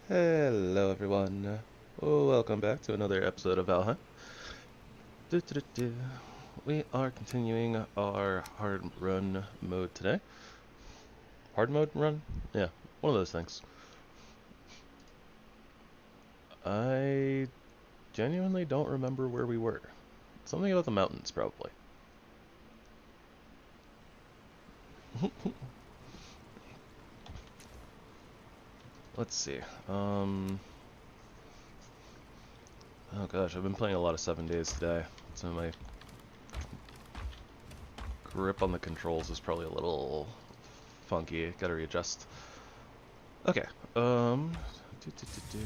Hello everyone. Welcome back to another episode of Valheim. We are continuing our hard run mode today. Hard mode run? Yeah, one of those things. I genuinely don't remember where we were. Something about the mountains, probably. Let's see. Oh gosh, I've been playing a lot of 7 Days today, so my grip on the controls is probably a little funky. Gotta readjust. Okay. Um. do, do, do, do.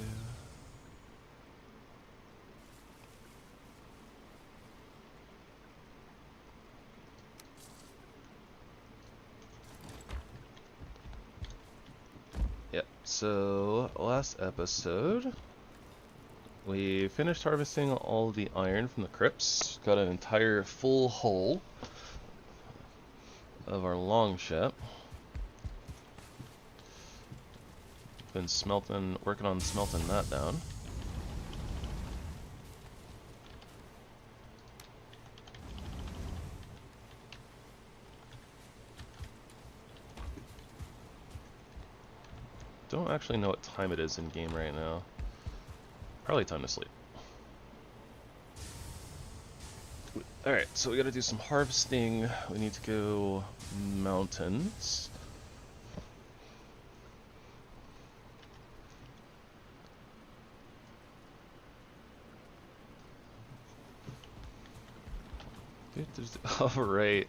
Yep. So last episode, we finished harvesting all the iron from the crypts. Got an entire full hull of our long ship. Been working on smelting that down. Don't actually know what time it is in game right now. Probably time to sleep. Alright, so we gotta do some harvesting. We need to go mountains. Alright.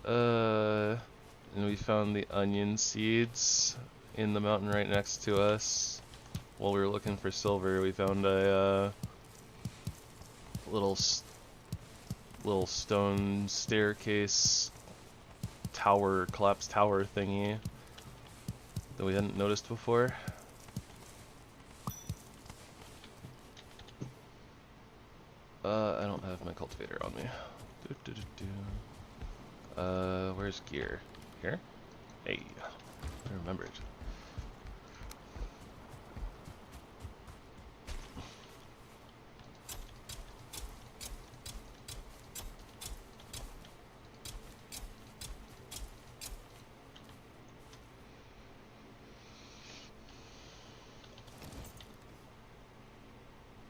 And we found the onion seeds in the mountain right next to us. While we were looking for silver, we found a little stone staircase tower, collapsed tower thingy that we hadn't noticed before. I don't have my cultivator on me. Where's gear? Here? Hey, I remembered.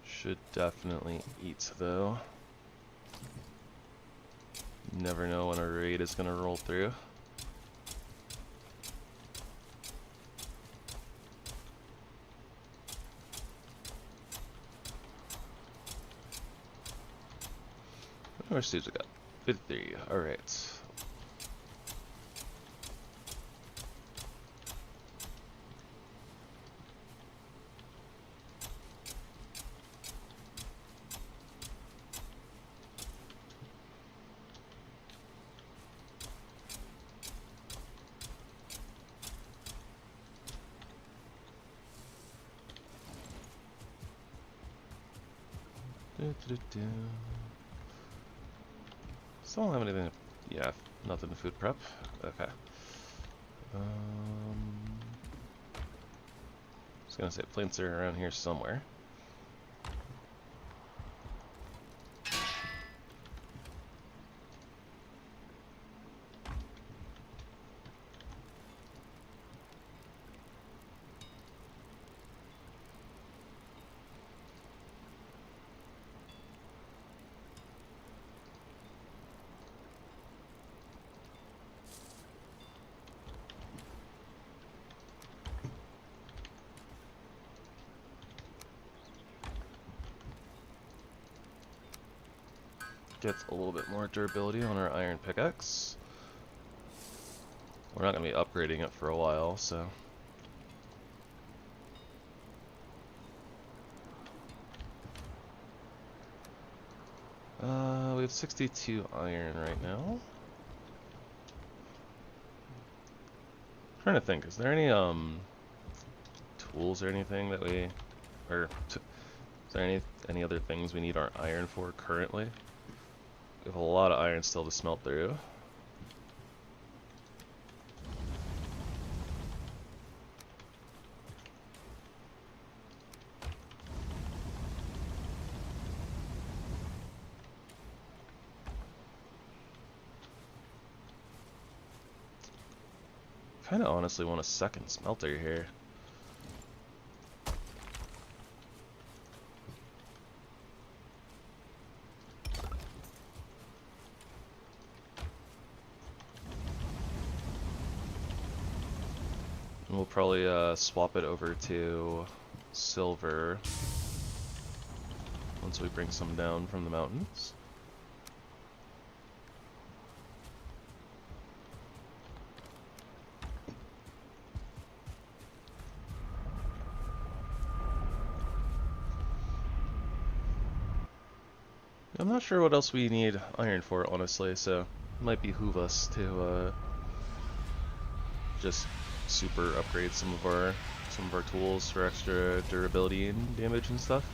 Should definitely eat though. Never know when a raid is gonna roll through. How much seeds we got? 53. Alright. Still don't have anything. Yeah, nothing to food prep. Okay. I was gonna say plants are around here somewhere. Gets a little bit more durability on our iron pickaxe. We're not going to be upgrading it for a while, so... we have 62 iron right now. Trying to think, is there any tools or anything that we... is there any other things we need our iron for currently? We have a lot of iron still to smelt through. kind of honestly want a second smelter here. And we'll probably swap it over to silver once we bring some down from the mountains. I'm not sure what else we need iron for, honestly, so it might behoove us to just super upgrade some of our tools for extra durability and damage and stuff.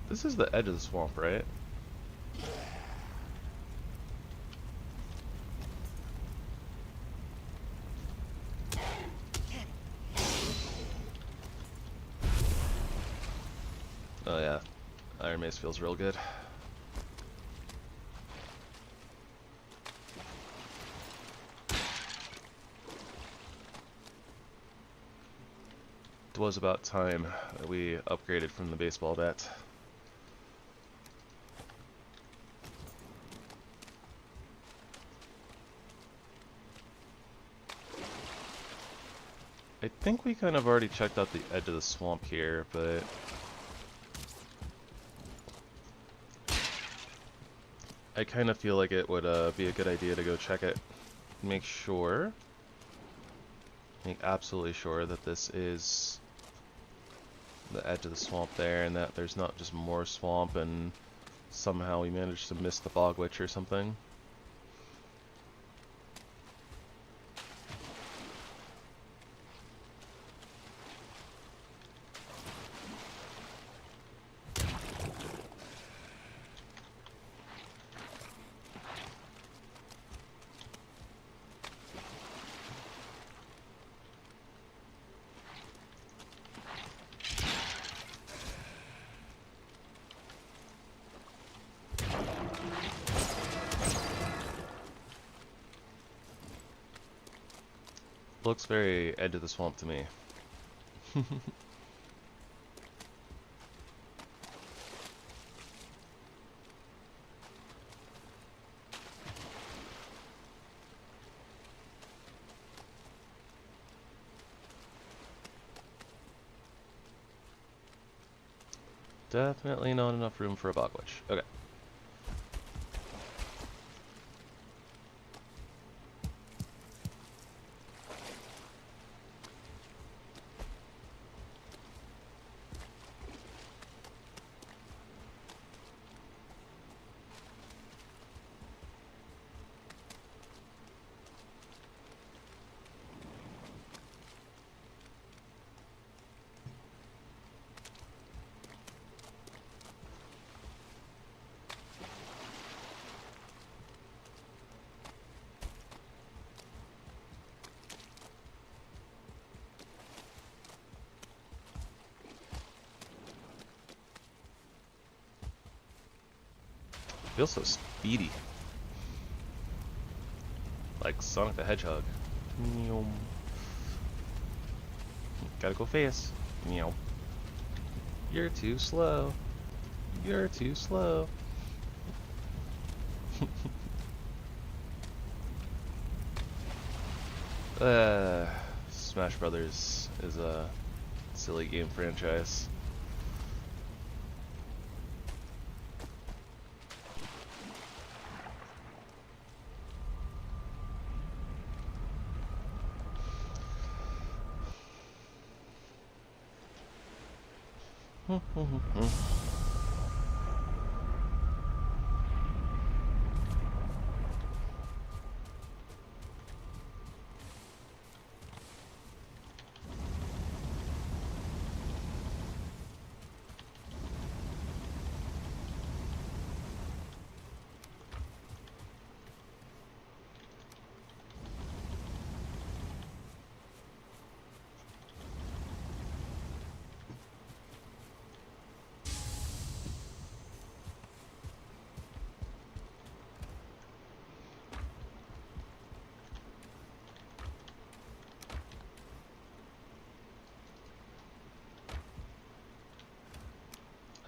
This is the edge of the swamp, right? Oh yeah, Iron Mace feels real good. It was about time that we upgraded from the baseball bat. I think we kind of already checked out the edge of the swamp here, but I kind of feel like it would be a good idea to go check it. Make absolutely sure that this is the edge of the swamp there, and that there's not just more swamp and somehow we managed to miss the bog witch or something. Looks very edge of the swamp to me. Definitely not enough room for a bog witch. Okay. Feels so speedy. Like Sonic the Hedgehog. Meow. Gotta go fast. Meow. You're too slow. You're too slow. Smash Brothers is a silly game franchise.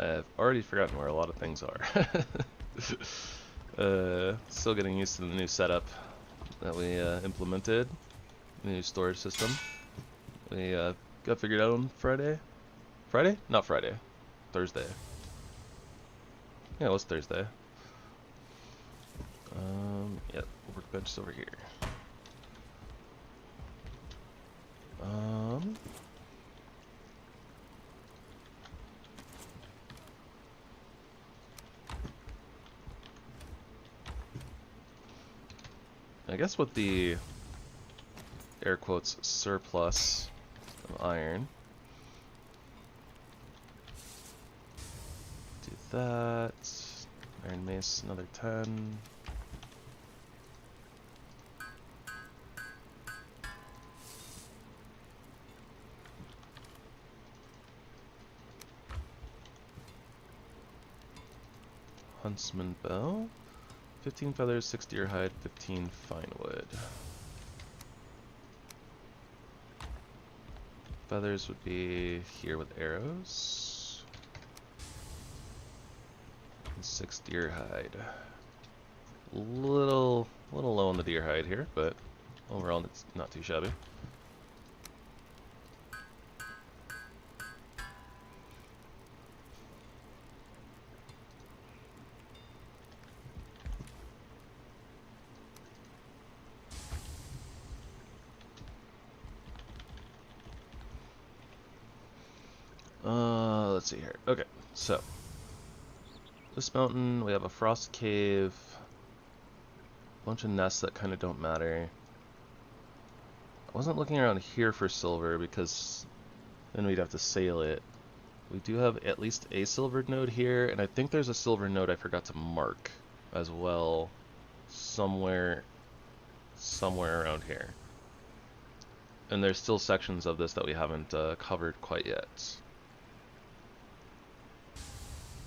I've already forgotten where a lot of things are. Still getting used to the new setup that we implemented. New storage system. We got figured out on Friday. Friday? Not Friday. Thursday. Yeah, it was Thursday. Yep, workbench's over here. I guess with the air quotes surplus of iron, do that. Iron mace, another 10. Huntsman bow. 15 feathers, 6 deer hide, 15 fine wood. Feathers would be here with arrows. And 6 deer hide. Little low on the deer hide here, but overall it's not too shabby. Let's see here. Okay, so this mountain, we have a frost cave, a bunch of nests that kind of don't matter. I wasn't looking around here for silver because then we'd have to sail it. We do have at least a silver node here, and I think there's a silver node I forgot to mark as well somewhere around here. And there's still sections of this that we haven't covered quite yet.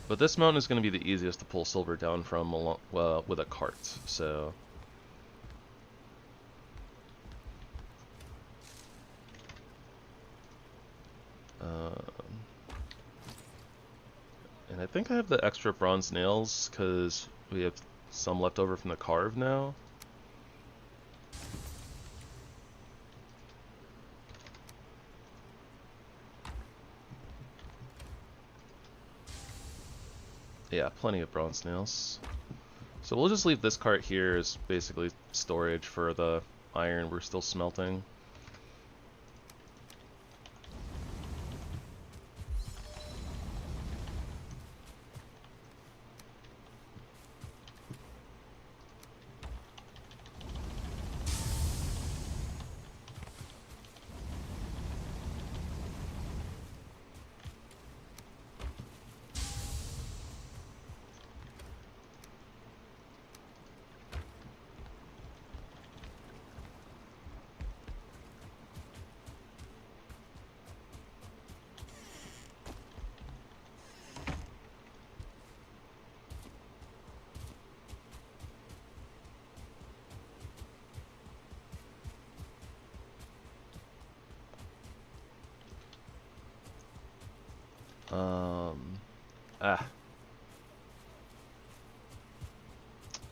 But this mountain is going to be the easiest to pull silver down from along, with a cart, so... and I think I have the extra bronze nails, because we have some left over from the carve now. Yeah, plenty of bronze nails. So we'll just leave this cart here as basically storage for the iron we're still smelting.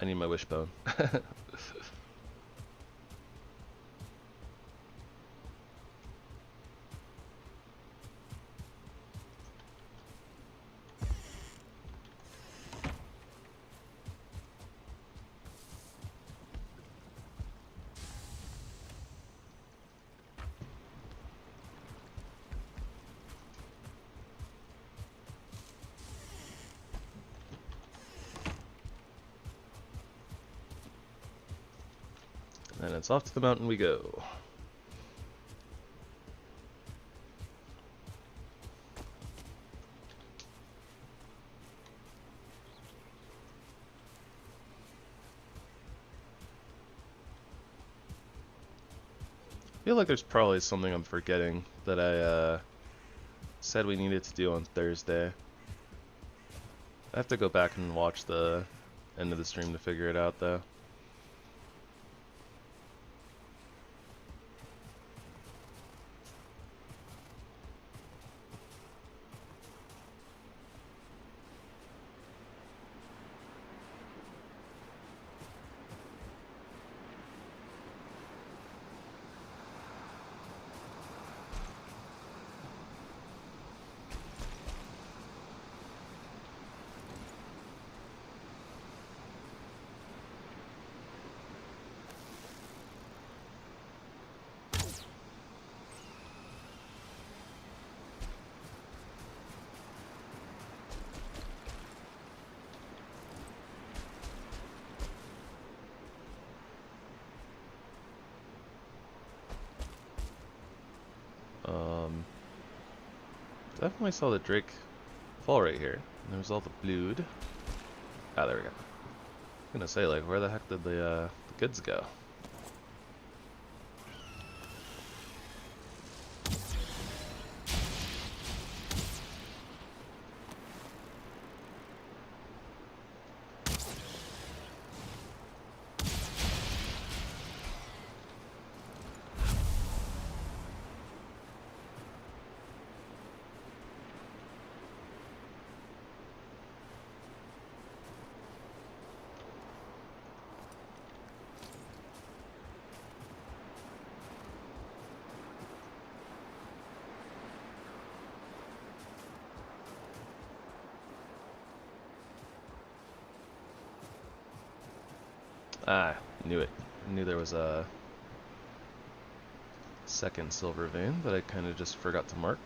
I need my wishbone. And it's off to the mountain we go. I feel like there's probably something I'm forgetting that I said we needed to do on Thursday. I have to go back and watch the end of the stream to figure it out though. Definitely saw the Drake fall right here. And there's all the blood. Ah, there we go. I'm gonna say, like, where the heck did the goods go? Ah, knew it. Knew there was a second silver vein that I kind of just forgot to mark.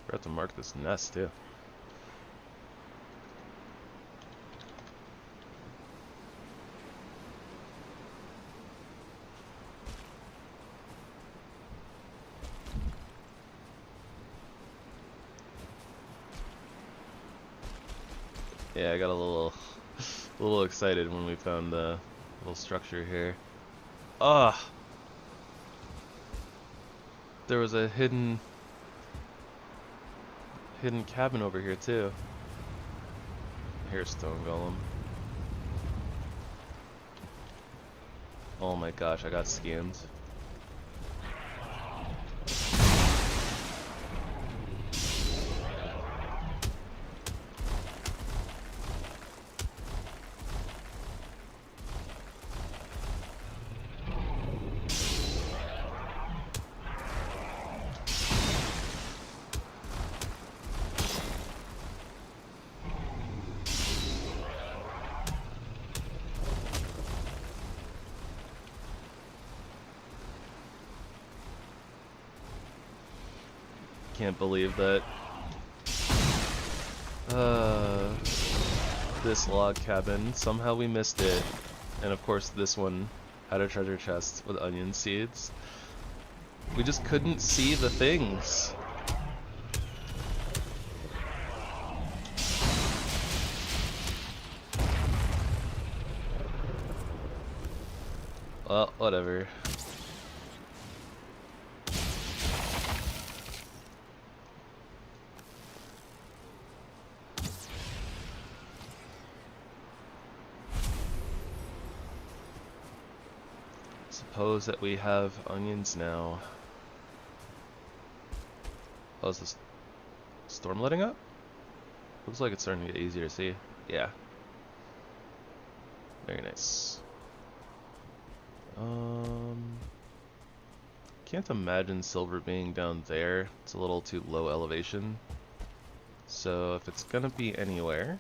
Forgot to mark this nest too. Yeah, I got a little excited when we found the little structure here. Ah, there was a hidden cabin over here too. Here's stone golem. Oh my gosh, I got scammed. Can't believe that this log cabin, somehow we missed it, and of course this one had a treasure chest with onion seeds. We just couldn't see the things. Well, whatever. Suppose that we have onions now. Oh, is this storm letting up? Looks like it's starting to get easier to see. Yeah. Very nice. Can't imagine silver being down there. It's a little too low elevation. So if it's gonna be anywhere,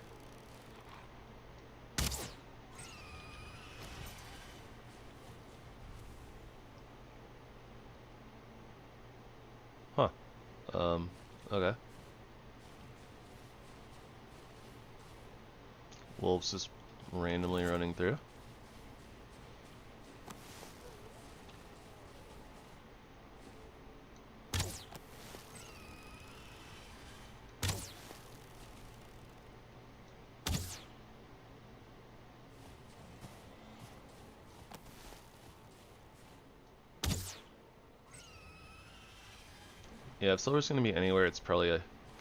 huh? Okay. Wolves just randomly running through. Yeah, if silver's gonna be anywhere, it's probably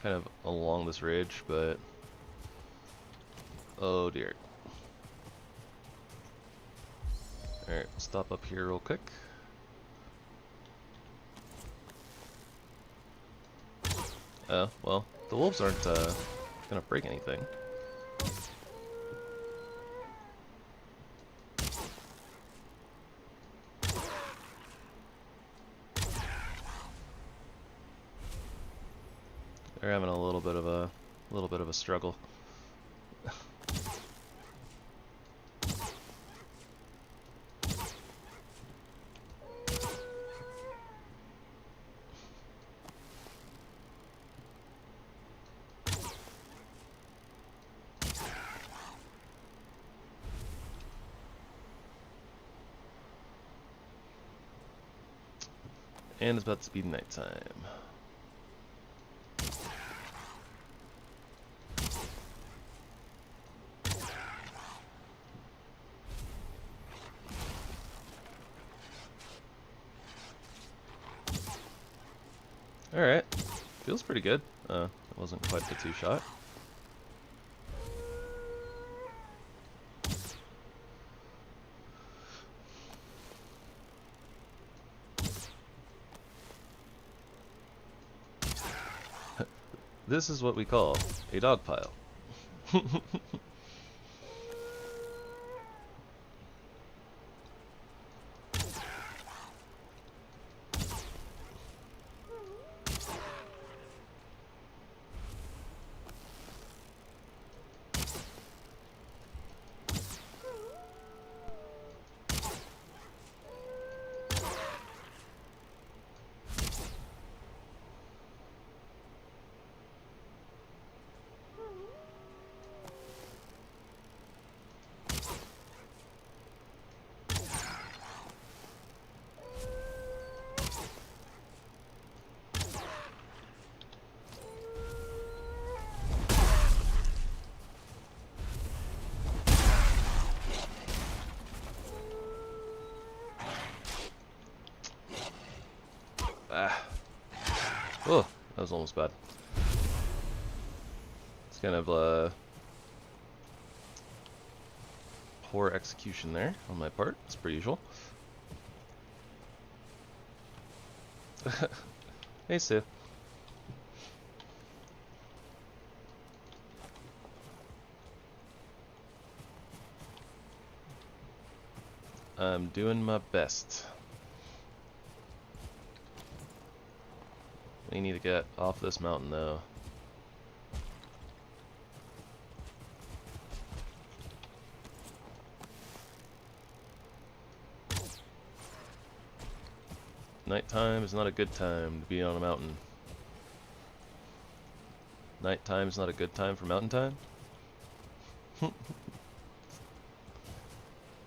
kind of along this ridge, but oh dear. Alright, stop up here real quick. Oh, well, the wolves aren't gonna break anything. They're having a little bit of a struggle. And it's about to be nighttime. Alright. Feels pretty good. It wasn't quite the two-shot. This is what we call a dog pile. Oh, that was almost bad. It's kind of poor execution there on my part, as per usual. Hey, Sue. I'm doing my best. We need to get off this mountain, though. Nighttime is not a good time to be on a mountain. Nighttime is not a good time for mountain time.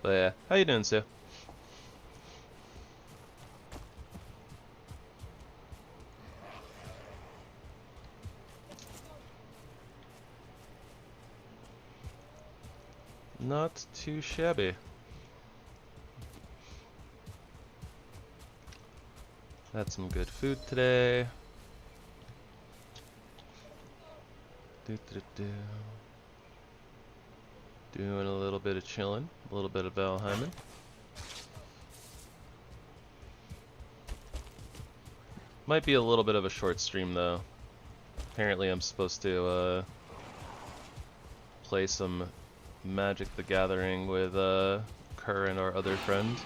But yeah, how you doing, Sue? Not too shabby. Had some good food today. Doing a little bit of chilling, a little bit of Valheimen. Might be a little bit of a short stream though. Apparently I'm supposed to play some Magic the Gathering with Kerr and our other friend.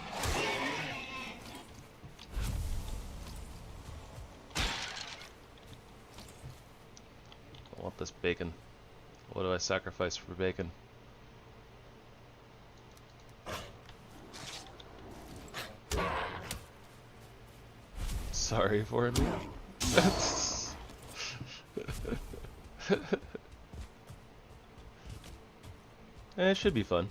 I want this bacon. What do I sacrifice for bacon? Sorry for me. It should be fun.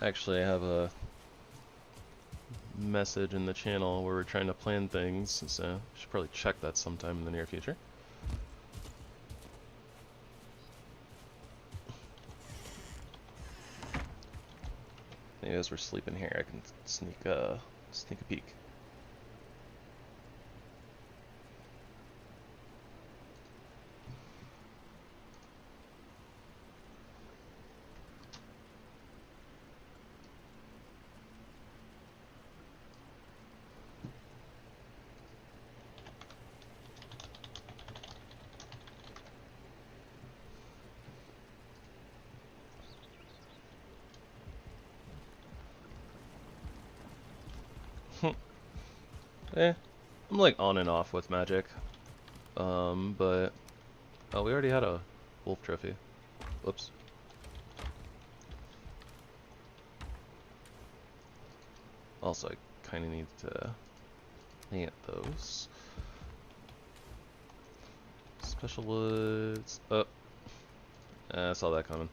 Actually, I have a message in the channel where we're trying to plan things, so I should probably check that sometime in the near future. Maybe as we're sleeping here, I can sneak a peek. I'm like on and off with Magic. But oh, we already had a wolf trophy. Whoops. Also, I kind of need to plant those. Special woods. Oh, I saw that coming.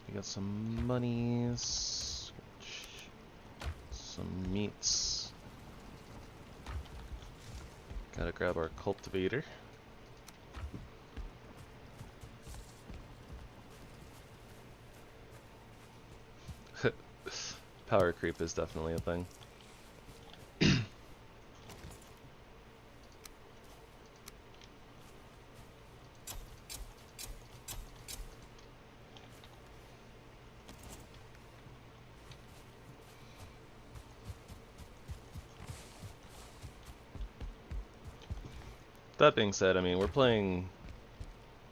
We got some monies, some meats. Gotta grab our cultivator. Power creep is definitely a thing. That being said, I mean, we're playing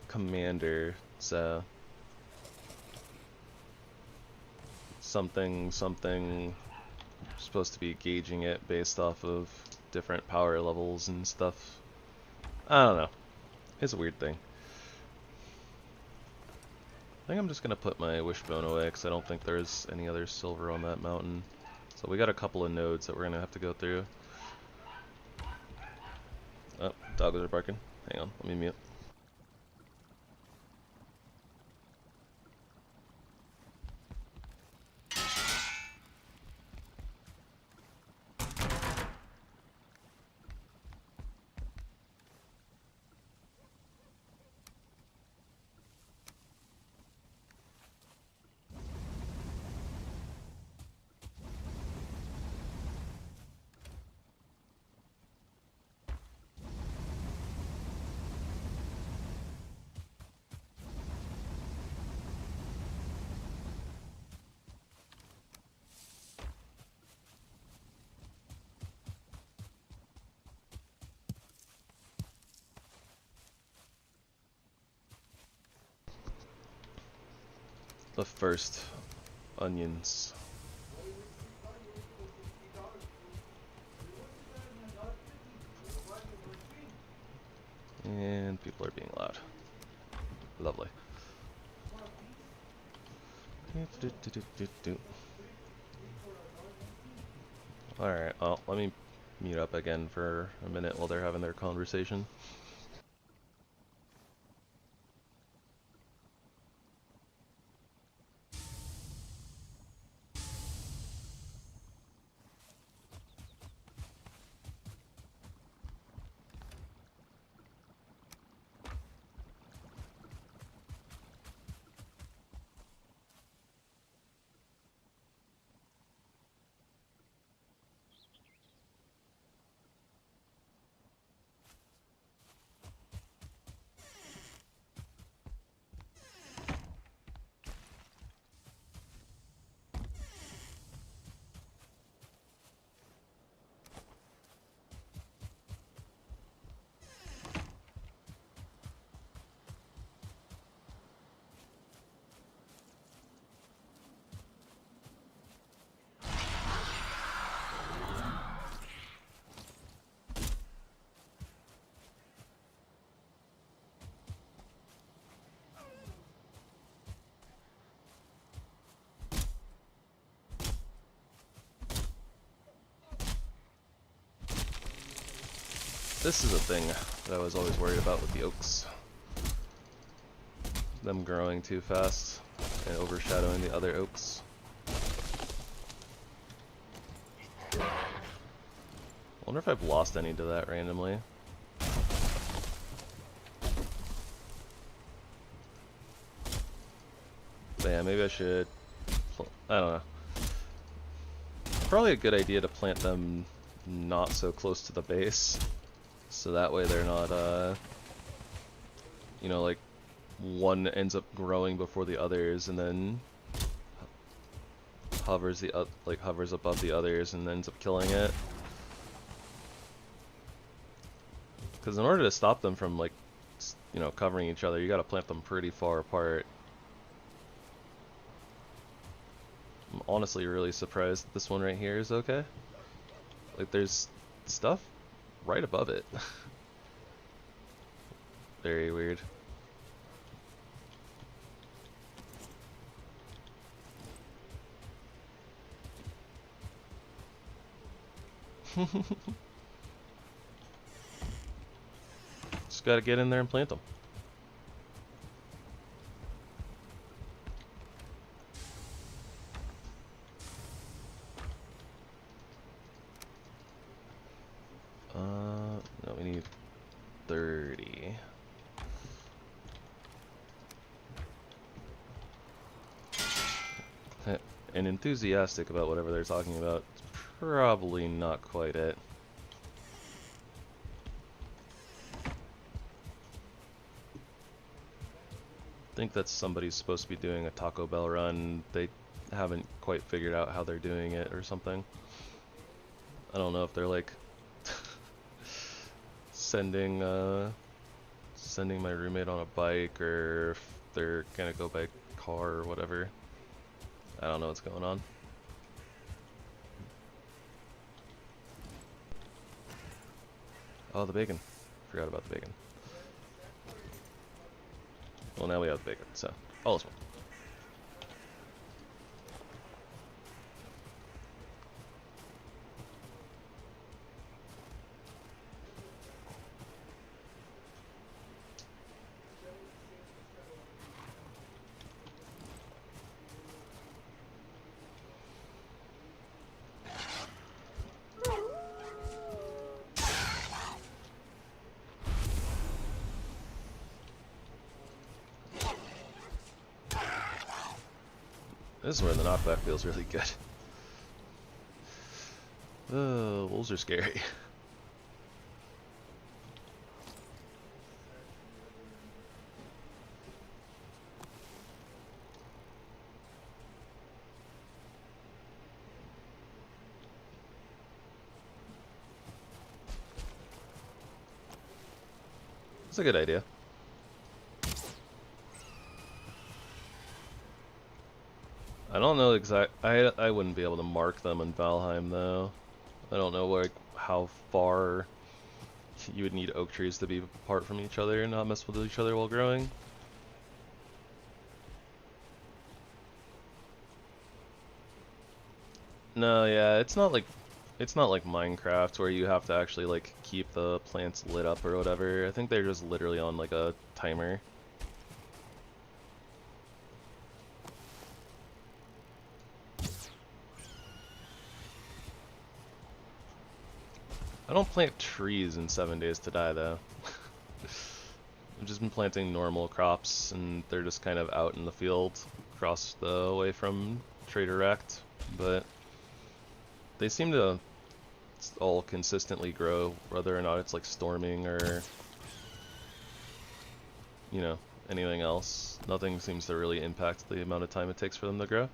Commander, so something supposed to be gauging it based off of different power levels and stuff. I don't know. It's a weird thing. I think I'm just gonna put my wishbone away because I don't think there's any other silver on that mountain. So we got a couple of nodes that we're gonna have to go through. Oh, dogs are barking. Hang on, let me mute. The first onions. And people are being loud. Lovely. Alright, well, let me mute up again for a minute while they're having their conversation. This is a thing that I was always worried about with the oaks. Them growing too fast and overshadowing the other oaks. I wonder if I've lost any to that randomly. But yeah, maybe I should... I don't know. Probably a good idea to plant them not so close to the base. So that way they're not, you know, like, one ends up growing before the others and then hovers above the others and ends up killing it. Because in order to stop them from, like, you know, covering each other, you gotta plant them pretty far apart. I'm honestly really surprised that this one right here is okay. Like, there's stuff right above it. Very weird. Just gotta get in there and plant them. No, we need 30. And enthusiastic about whatever they're talking about. It's probably not quite it. I think that somebody's supposed to be doing a Taco Bell run. They haven't quite figured out how they're doing it or something. I don't know if they're like sending my roommate on a bike, or if they're gonna go by car or whatever. I don't know what's going on. Oh, the bacon. Forgot about the bacon. Well, now we have the bacon, so all is well. This is where the knockback feels really good. Wolves are scary. It's a good idea. I don't know I wouldn't be able to mark them in Valheim though. I don't know like how far you would need oak trees to be apart from each other and not mess with each other while growing. No, yeah, it's not like Minecraft where you have to actually like keep the plants lit up or whatever. I think they're just literally on like a timer. I don't plant trees in 7 Days to Die though. I've just been planting normal crops and they're just kind of out in the field across the way from Trader Rect, but they seem to all consistently grow whether or not it's like storming or, you know, anything else. Nothing seems to really impact the amount of time it takes for them to grow.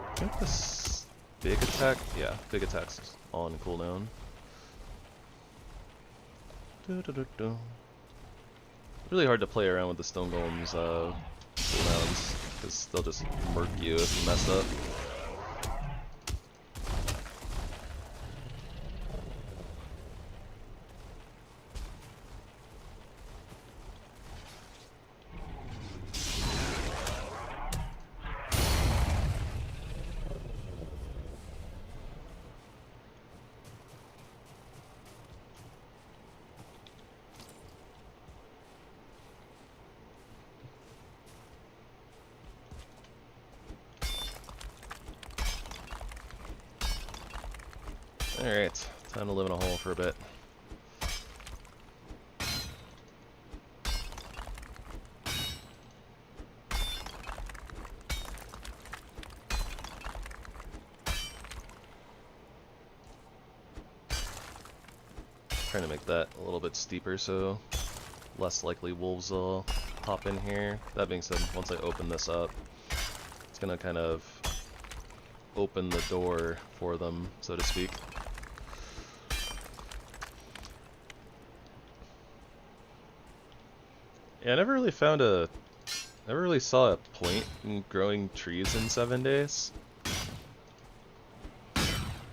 I think this big attack, yeah, big attack's on cooldown. Really hard to play around with the stone golems cooldowns, because they'll just murk you if you mess up. Alright, time to live in a hole for a bit. Trying to make that a little bit steeper so less likely wolves will hop in here. That being said, once I open this up, It's gonna kind of open the door for them, so to speak. Yeah, I never really saw a point in growing trees in 7 days.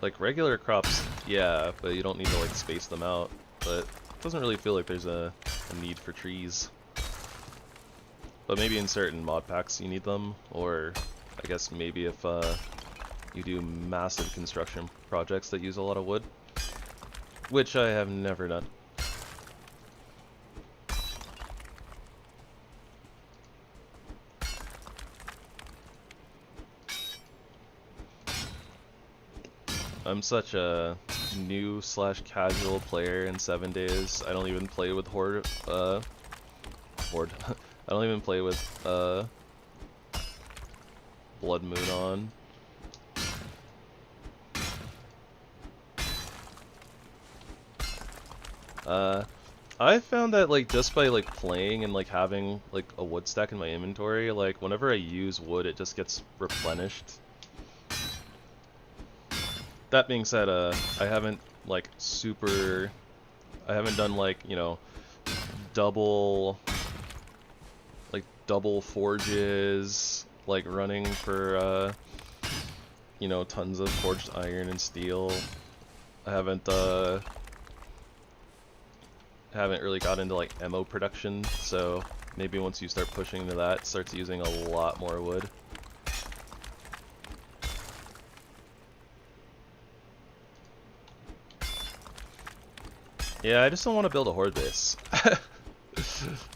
Like, regular crops, yeah, but you don't need to, like, space them out. But it doesn't really feel like there's a need for trees. But maybe in certain mod packs you need them, or I guess maybe if you do massive construction projects that use a lot of wood. Which I have never done. I'm such a new / casual player in 7 days. I don't even play with Horde. I don't even play with Blood Moon on. I found that like just by like playing and like having like a wood stack in my inventory, like whenever I use wood, it just gets replenished. That being said, I haven't like I haven't done like, you know, double forges, like running for, you know, tons of forged iron and steel. I haven't really got into like ammo production, so maybe once you start pushing into that, it starts using a lot more wood. Yeah, I just don't want to build a horde base.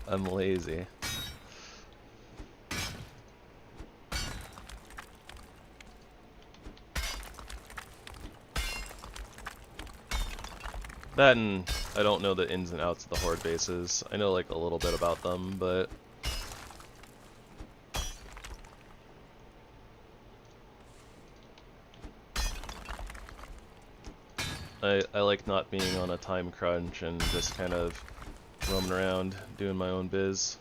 I'm lazy. That and I don't know the ins and outs of the horde bases. I know like a little bit about them, but I like not being on a time crunch and just kind of roaming around doing my own biz.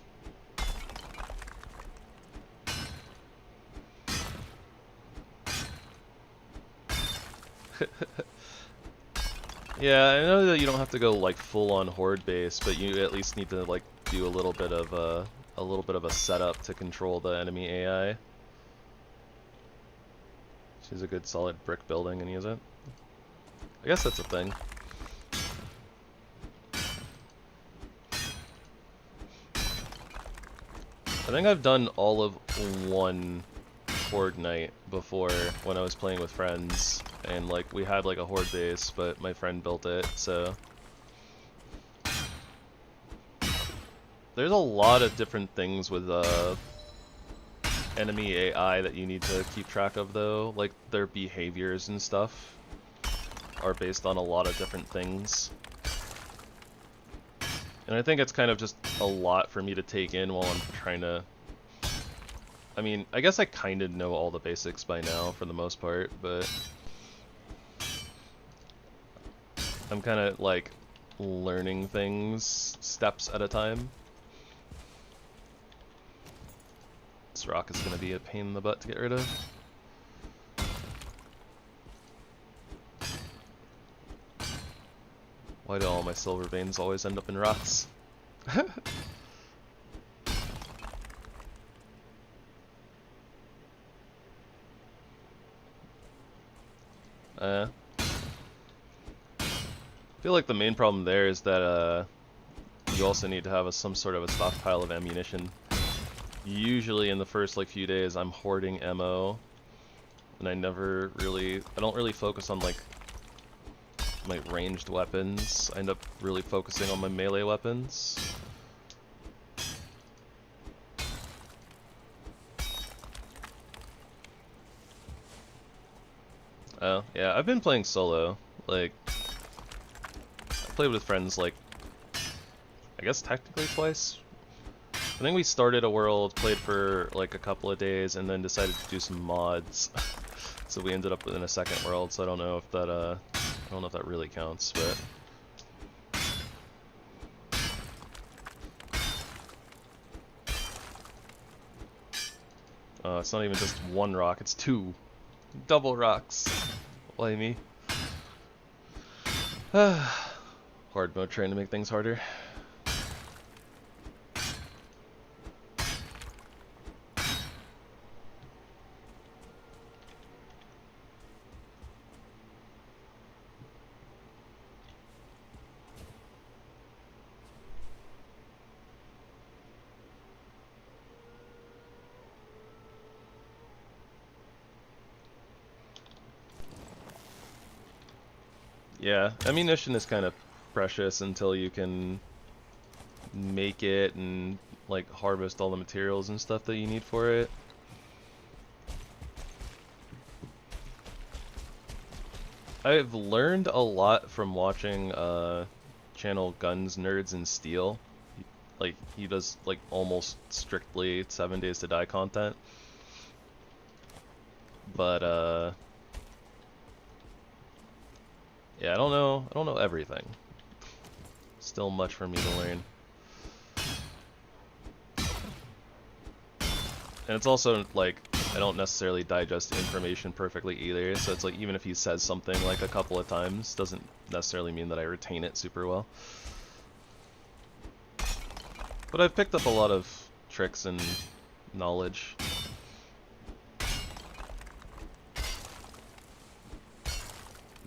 Yeah, I know that you don't have to go like full on horde base, but you at least need to like do a little bit of a setup to control the enemy AI. She's a good solid brick building and use it. I guess that's a thing. I think I've done all of one horde night before when I was playing with friends, and like we had like a horde base, but my friend built it, so there's a lot of different things with enemy AI that you need to keep track of though, like their behaviors and stuff are based on a lot of different things. And I think it's kind of just a lot for me to take in while I'm trying to... I mean, I guess I kind of know all the basics by now for the most part, but I'm kind of like learning things steps at a time. This rock is going to be a pain in the butt to get rid of. Why do all my silver veins always end up in rocks? I feel like the main problem there is that you also need to have some sort of a stockpile of ammunition. Usually in the first like few days I'm hoarding ammo, and I don't really focus on like my ranged weapons. I end up really focusing on my melee weapons. Oh, yeah, I've been playing solo. Like, I played with friends like, I guess technically twice. I think we started a world, played for like a couple of days, and then decided to do some mods. So we ended up in a second world, so I don't know if that really counts, but It's not even just one rock, it's two. Double rocks. Why me? Hard mode trying to make things harder. Yeah, ammunition is kind of precious until you can make it and like harvest all the materials and stuff that you need for it. I've learned a lot from watching channel Guns, Nerds, and Steel. Like he does like almost strictly 7 Days to Die content. But yeah, I don't know everything. Still much for me to learn. And it's also like I don't necessarily digest information perfectly either, so it's like even if he says something like a couple of times, doesn't necessarily mean that I retain it super well. But I've picked up a lot of tricks and knowledge.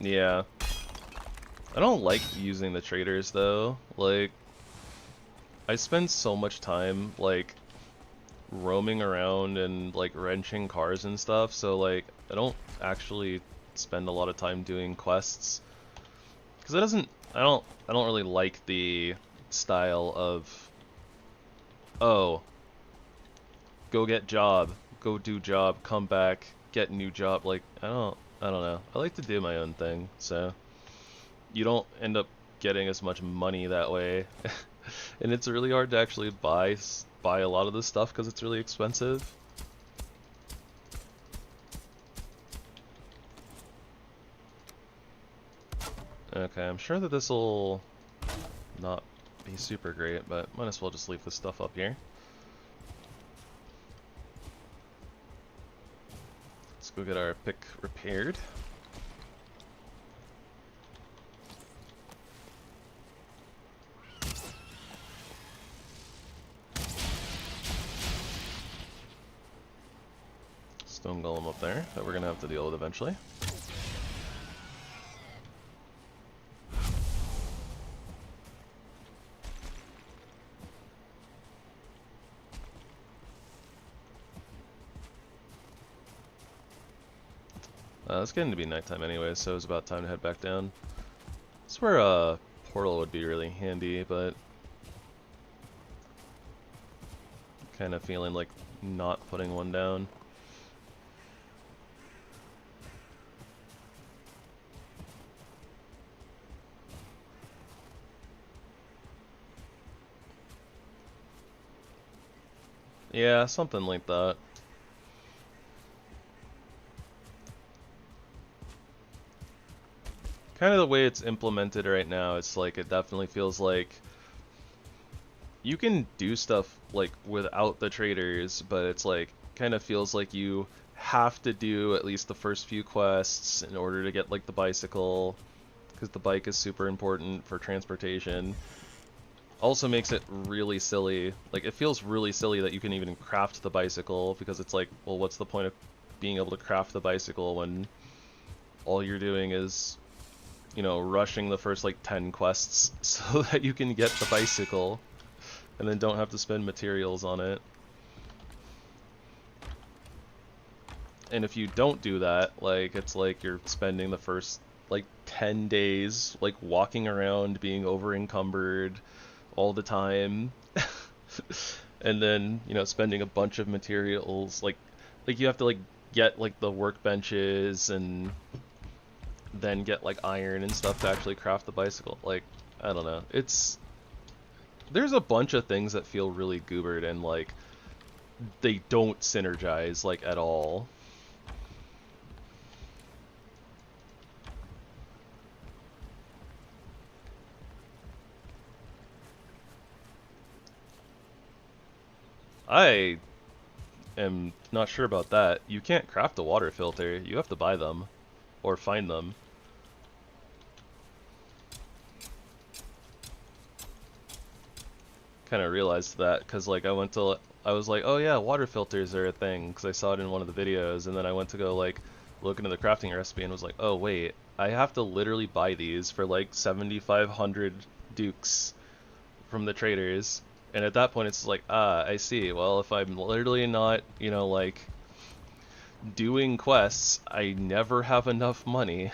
Yeah. I don't like using the traders though. Like, I spend so much time like roaming around and like wrenching cars and stuff, so like I don't actually spend a lot of time doing quests because I don't really like the style of, oh, go get job, go do job, come back, get new job. Like I don't know. I like to do my own thing, so you don't end up getting as much money that way. And it's really hard to actually buy a lot of this stuff because it's really expensive. Okay, I'm sure that this will not be super great, but might as well just leave this stuff up here. Let's go get our pick repaired. Stone golem up there that we're gonna have to deal with eventually. It's getting to be nighttime anyway, so it's about time to head back down. That's where a portal would be really handy, but kind of feeling like not putting one down. Yeah, something like that. Kind of the way it's implemented right now, it's like it definitely feels like you can do stuff like without the traders, but it's like kind of feels like you have to do at least the first few quests in order to get like the bicycle, because the bike is super important for transportation. Also makes it really silly. Like, it feels really silly that you can even craft the bicycle, because it's like, well, what's the point of being able to craft the bicycle when all you're doing is, you know, rushing the first like 10 quests so that you can get the bicycle and then don't have to spend materials on it. And if you don't do that, like, it's like you're spending the first like 10 days like walking around being over encumbered all the time. And then, you know, spending a bunch of materials, like you have to like get like the workbenches and then get like iron and stuff to actually craft the bicycle. Like, I don't know, there's a bunch of things that feel really goobered and like they don't synergize like at all. I am not sure about that. You can't craft a water filter. You have to buy them or find them. Kind of realized that because like I was like, oh yeah, water filters are a thing because I saw it in one of the videos, and then I went to go like look into the crafting recipe and was like, oh wait, I have to literally buy these for like 7,500 dukes from the traders. And at that point it's like, ah, I see. Well, if I'm literally not, you know, like doing quests, I never have enough money.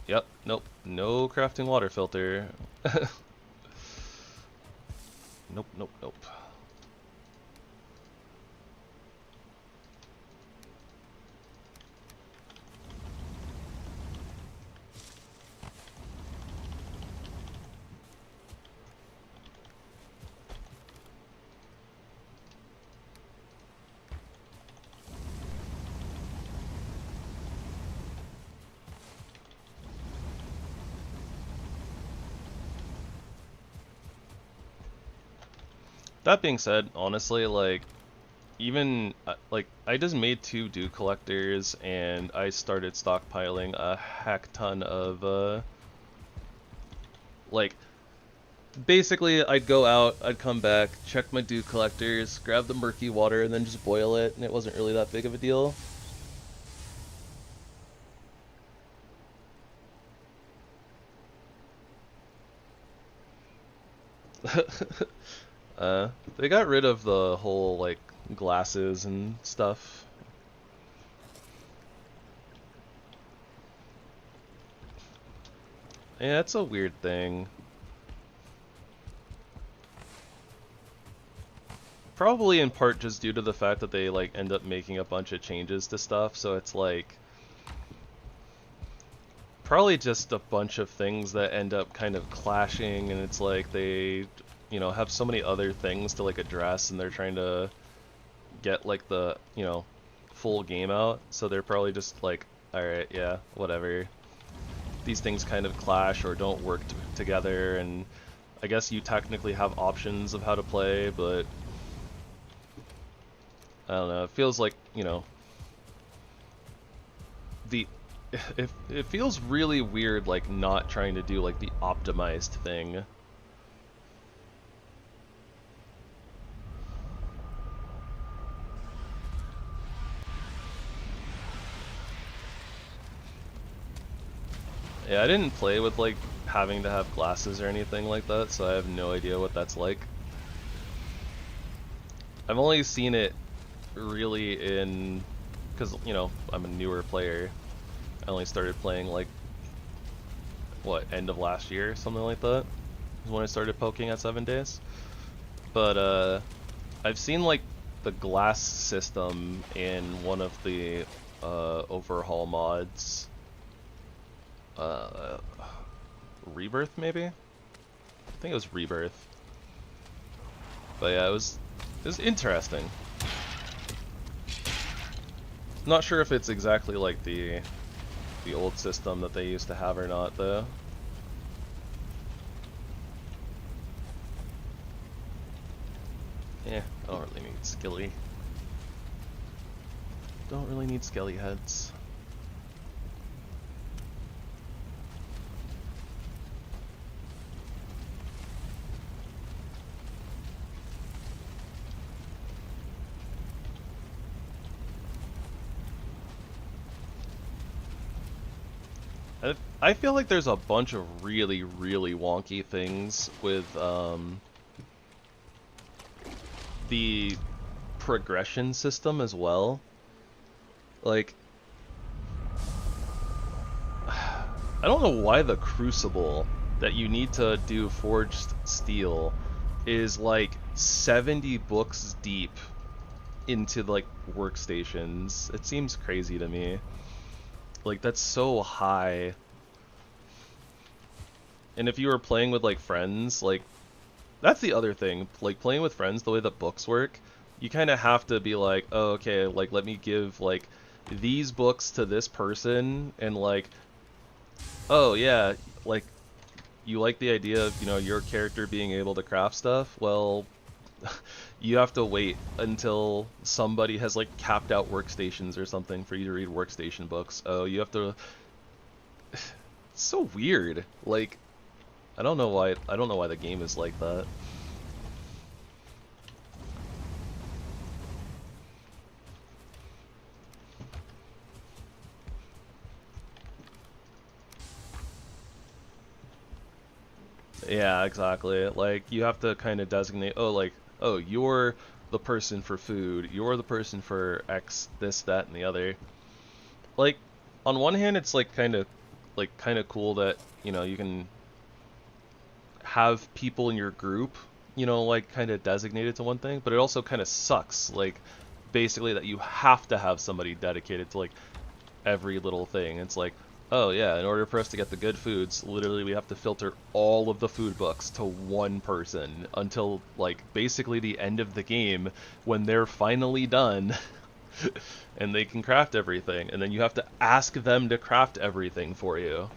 Yep, nope, no crafting water filter. Nope, nope, nope. That being said, honestly, like, even, like, I just made 2 dew collectors, and I started stockpiling a heck ton of, like, basically, I'd go out, I'd come back, check my dew collectors, grab the murky water, and then just boil it, and it wasn't really that big of a deal. They got rid of the whole, like, glasses and stuff. Yeah, it's a weird thing. Probably in part just due to the fact that they, like, end up making a bunch of changes to stuff, so it's, like, probably just a bunch of things that end up kind of clashing, and it's like they, you know, have so many other things to, like, address, and they're trying to get, like, the, you know, full game out, so they're probably just like, alright, yeah, whatever. These things kind of clash or don't work together, and I guess you technically have options of how to play, but I don't know, it feels like, you know, it feels really weird, like, not trying to do, like, the optimized thing. Yeah, I didn't play with, like, having to have glasses or anything like that, so I have no idea what that's like. I've only seen it really in, because, you know, I'm a newer player. I only started playing, like, what, end of last year, something like that, is when I started poking at 7 days. But, I've seen, like, the glass system in one of the, overhaul mods. Rebirth, maybe? I think it was Rebirth. But yeah, it was interesting. Not sure if it's exactly like the old system that they used to have or not, though. Yeah, I don't really need skilly. Don't really need skelly heads. I feel like there's a bunch of really, really wonky things with the progression system as well. Like, I don't know why the crucible that you need to do forged steel is like 70 books deep into like workstations. It seems crazy to me. Like, that's so high. And if you were playing with like friends, like, that's the other thing. Like, playing with friends, the way that books work, you kind of have to be like, oh, okay, like, let me give like these books to this person, and like, oh yeah, like, you like the idea of, you know, your character being able to craft stuff? Well, you have to wait until somebody has like capped out workstations or something for you to read workstation books. Oh, you have to. It's so weird. Like, I don't know why. I don't know why the game is like that. Yeah, exactly. Like, you have to kind of designate, oh, like, oh, you're the person for food, you're the person for X, this, that, and the other. Like, on one hand, it's like kind of cool that, you know, you can have people in your group, you know, like kind of designated to one thing, but it also kind of sucks, like, basically that you have to have somebody dedicated to like every little thing. It's like, oh yeah, in order for us to get the good foods, literally we have to filter all of the food books to one person until like basically the end of the game when they're finally done and they can craft everything, and then you have to ask them to craft everything for you.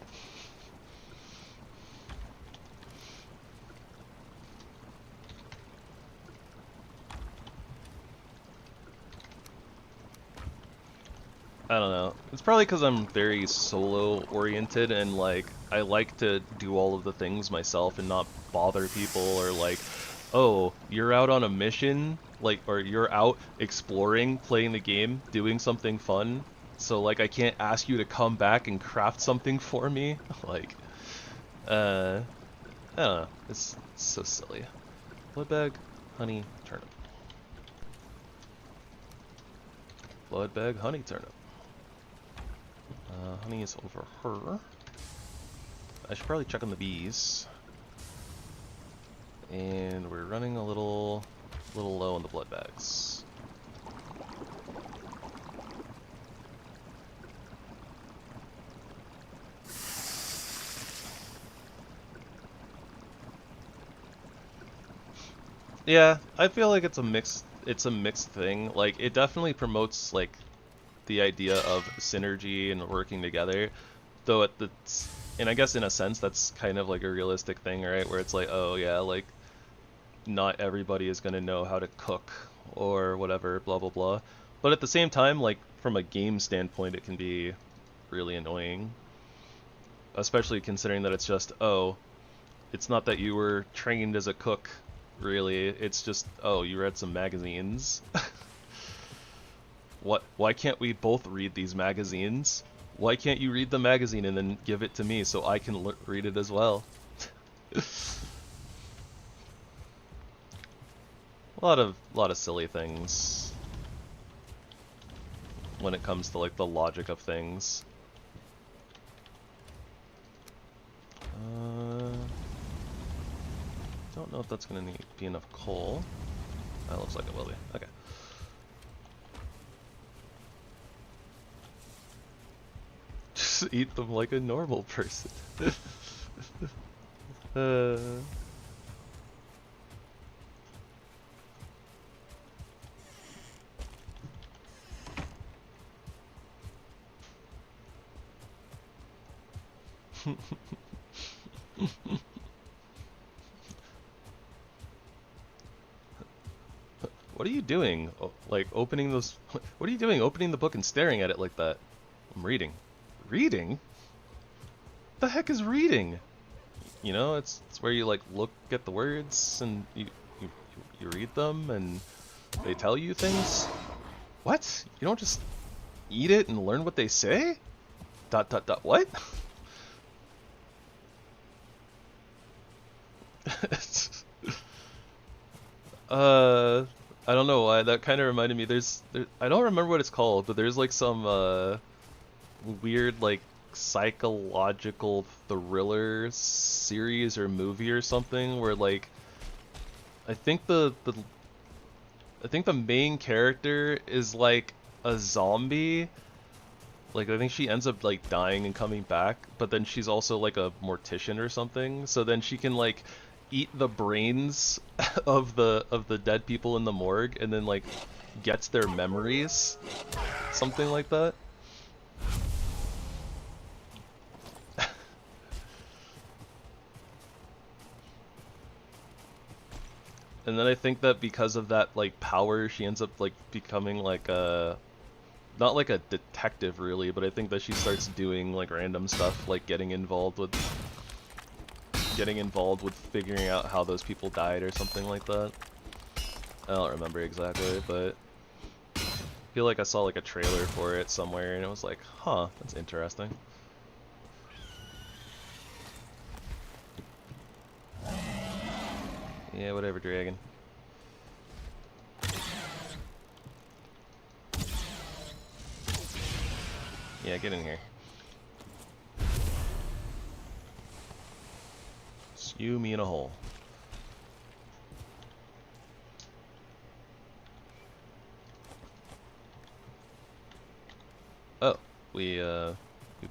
I don't know. It's probably because I'm very solo oriented and like I like to do all of the things myself and not bother people, or like, oh, you're out on a mission, like, or you're out exploring, playing the game, doing something fun. So like I can't ask you to come back and craft something for me. Like, uh, I don't know. It's so silly. Blood bag, honey, turnip. Blood bag, honey, turnip. Honey is over her. I should probably check on the bees. And we're running a little low on the blood bags. Yeah, I feel like it's a mixed thing. Like, it definitely promotes like the idea of synergy and working together, though and I guess in a sense that's kind of like a realistic thing, right? Where it's like, oh yeah, like not everybody is gonna know how to cook or whatever, blah blah blah. But at the same time, like from a game standpoint, it can be really annoying, especially considering that it's just, oh, it's not that you were trained as a cook, really. It's just, oh, you read some magazines. Why can't we both read these magazines? Why can't you read the magazine and then give it to me so I can read it as well? A lot of silly things when it comes to like the logic of things. Don't know if that's gonna be enough coal. That looks like it will be. Okay. Just eat them like a normal person. What are you doing? Like, opening those... What are you doing opening the book and staring at it like that? I'm reading. Reading? The heck is reading? You know, it's where you like look at the words and you read them and they tell you things. What? You don't just eat it and learn what they say? ... What? I don't know why, that kind of reminded me, I don't remember what it's called, but there's like some, weird, like, psychological thriller series or movie or something where, like, I think the main character is, like, a zombie. Like, I think she ends up, like, dying and coming back, but then she's also, like, a mortician or something, so then she can, like, eat the brains of the dead people in the morgue and then like gets their memories. Something like that. And then I think that because of that like power, she ends up like becoming like a not like a detective really, but I think that she starts doing like random stuff, like getting involved with figuring out how those people died or something like that. I don't remember exactly, but I feel like I saw like a trailer for it somewhere and it was like, huh, that's interesting. Yeah, whatever, dragon. Yeah, get in here. It's you, me, in a hole. Oh, we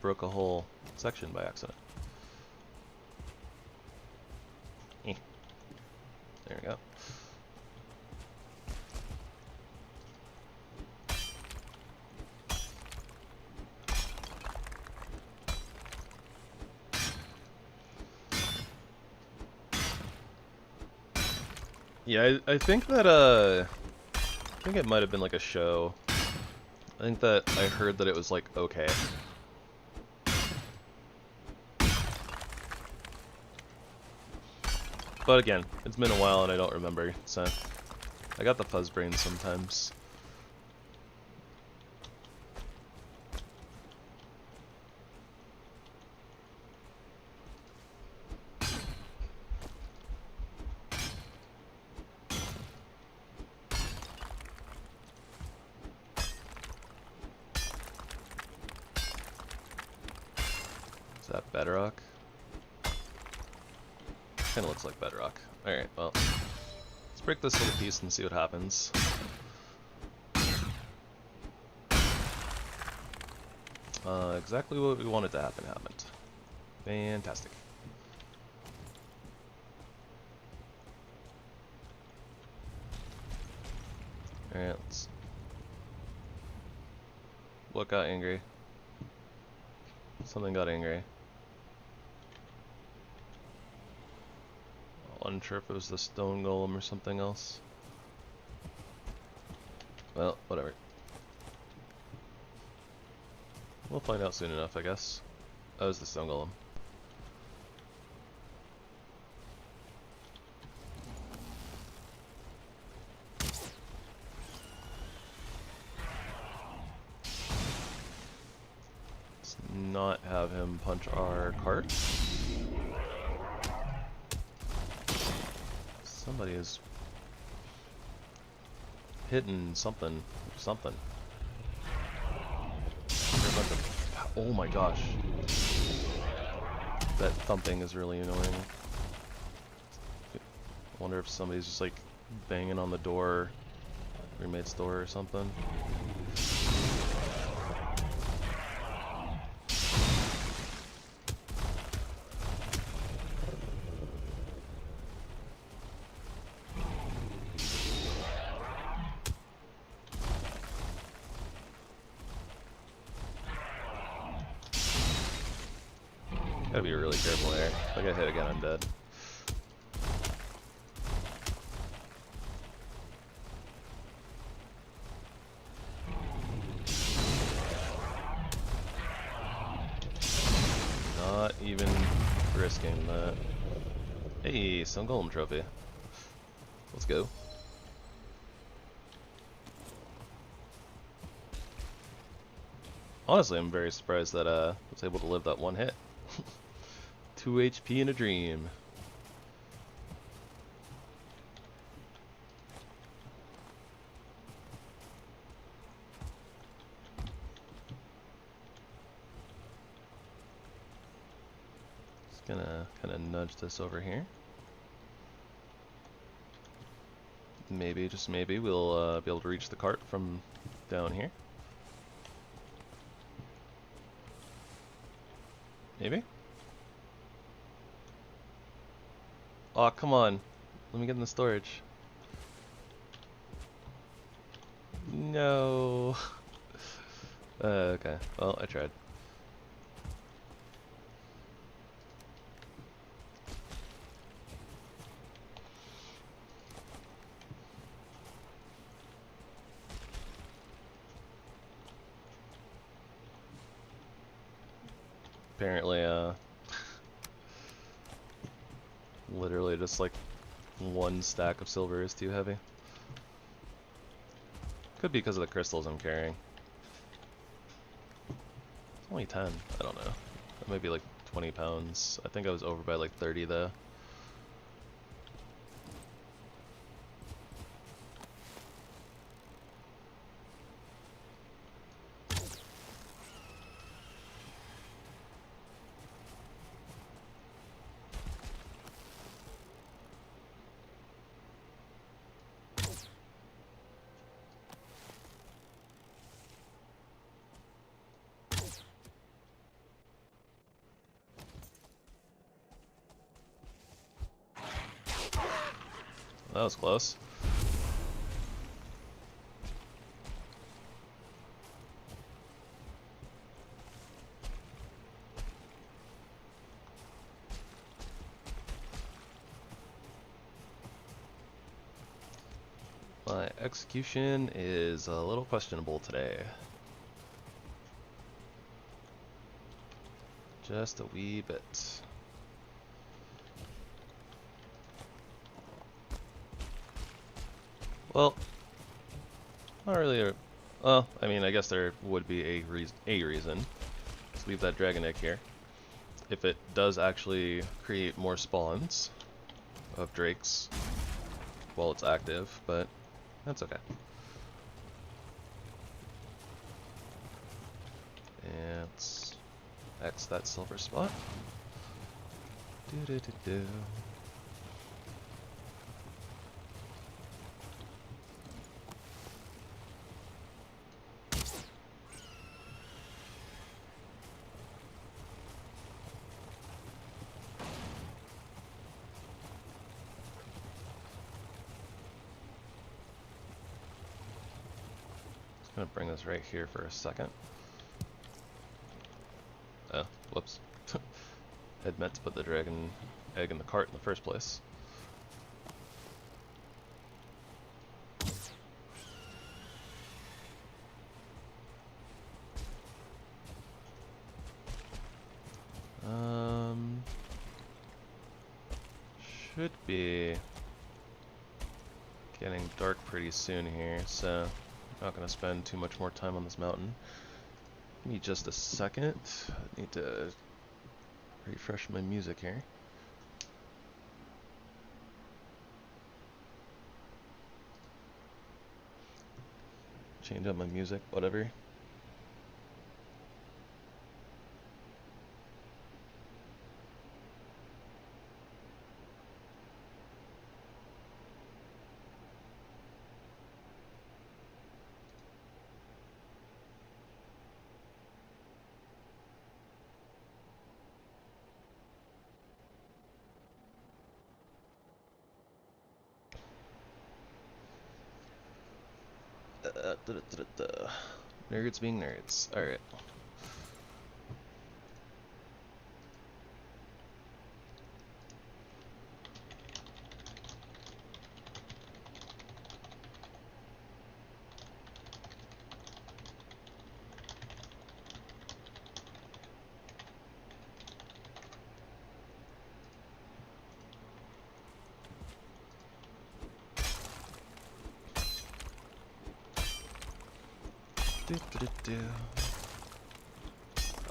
broke a whole section by accident. Eh. There we go. Yeah, I think that I think it might have been like a show. I think that I heard that it was like okay. But again, it's been a while and I don't remember, so I got the fuzz brain sometimes. Is that bedrock? Kinda looks like bedrock. Alright, well, let's break this little piece and see what happens. Exactly what we wanted to happen happened. Fantastic. Alright, let's... What got angry? Something got angry. Unsure if it was the stone golem or something else. Well, whatever. We'll find out soon enough, I guess. That was the stone golem. Let's not have him punch our cart. Somebody is hitting something. Something. Oh my gosh. That thumping is really annoying. I wonder if somebody's just like banging on the door, roommate's door or something. Gotta be really careful there. If I get hit again, I'm dead. Not even risking that. Hey, some golem trophy. Let's go. Honestly, I'm very surprised that I was able to live that one hit. 2 HP in a dream. Just gonna kind of nudge this over here. Maybe, just maybe, we'll be able to reach the cart from down here. Maybe? Aw, come on. Let me get in the storage. No. Okay. Well, I tried. Apparently, literally just like one stack of silver is too heavy. Could be because of the crystals I'm carrying. It's only 10. I don't know. Maybe like 20 pounds. I think I was over by like 30 though. That was close. My execution is a little questionable today. Just a wee bit. Well, not really. Well, I mean, I guess there would be a reason. Let's leave that dragon egg here. If it does actually create more spawns of drakes while it's active, but that's okay. And let's X that silver spot. Do. Gonna bring this right here for a second. Oh, whoops. I'd meant to put the dragon egg in the cart in the first place. Should be getting dark pretty soon here, so I'm not going to spend too much more time on this mountain. Give me just a second. I need to refresh my music here. Change up my music, whatever. Nerds being nerds. Alright.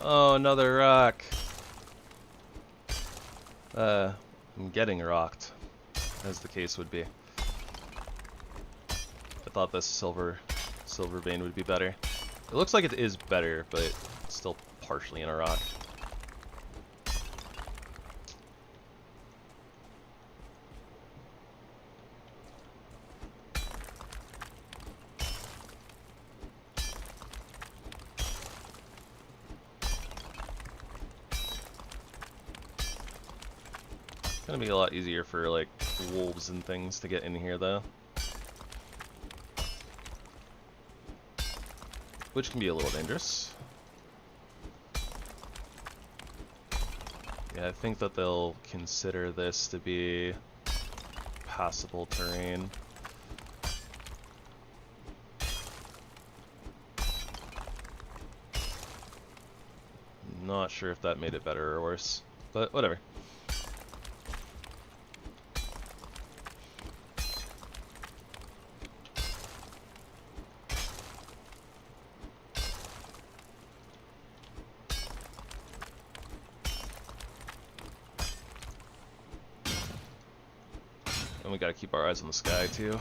Oh, another rock. I'm getting rocked, as the case would be. I thought this silver vein would be better. It looks like it is better, but it's still partially in a rock. It's gonna be a lot easier for like wolves and things to get in here though. which can be a little dangerous. Yeah, I think that they'll consider this to be passable terrain. Not sure if that made it better or worse, but whatever. And we gotta keep our eyes on the sky too.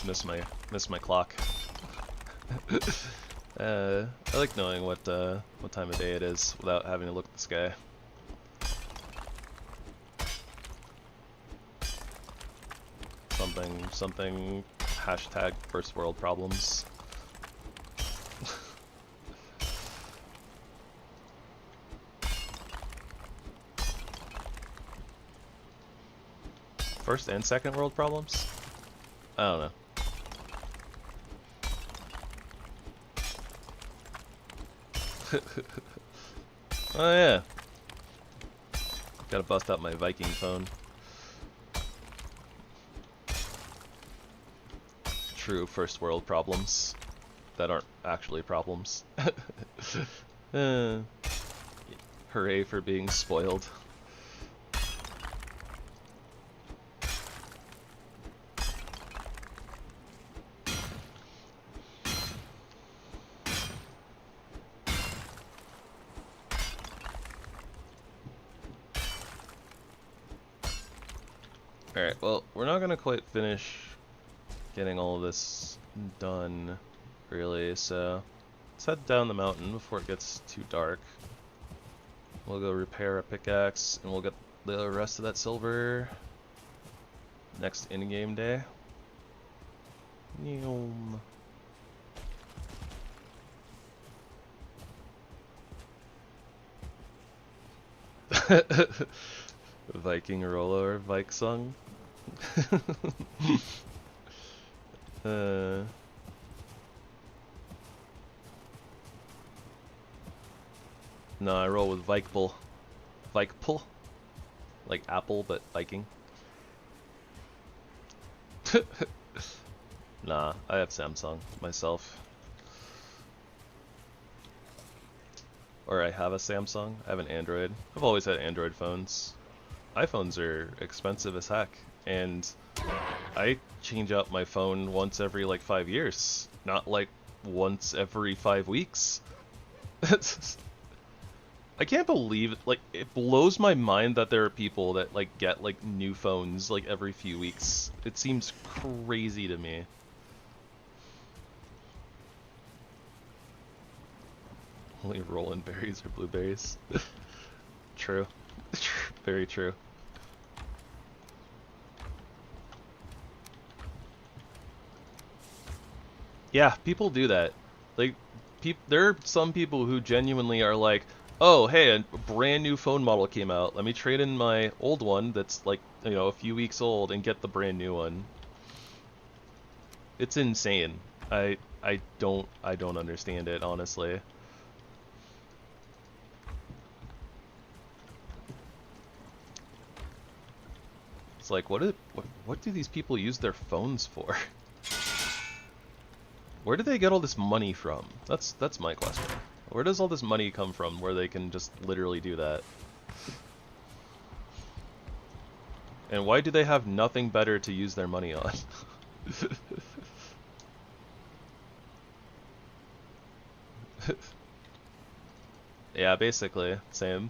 Miss my clock. I like knowing what time of day it is without having to look at the sky. Something hashtag first world problems. First and second world problems? I don't know. Oh yeah. Gotta bust out my Viking phone. True first world problems that aren't actually problems. Hooray for being spoiled. Alright, well, we're not gonna quite finish getting all of this done, really, so let's head down the mountain before it gets too dark. We'll go repair a pickaxe, and we'll get the rest of that silver next in-game day. Yum. Viking roller, Vike song. No, I roll with Vikepul. Vikepul? Like Apple, but Viking. Nah, I have Samsung myself. Or I have a Samsung. I have an Android. I've always had Android phones. iPhones are expensive as heck, and I change out my phone once every like 5 years, not like once every 5 weeks. I can't believe it. Like, it blows my mind that there are people that like get like new phones like every few weeks. It seems crazy to me. Only rolling berries or blueberries. True. Very true. Yeah, people do that. Like, there are some people who genuinely are like, oh, hey, a brand new phone model came out. Let me trade in my old one that's like, you know, a few weeks old and get the brand new one. It's insane. I don't understand it, honestly. It's like, what do these people use their phones for? Where do they get all this money from? That's my question. Where does all this money come from where they can just literally do that? And why do they have nothing better to use their money on? Yeah, basically, same.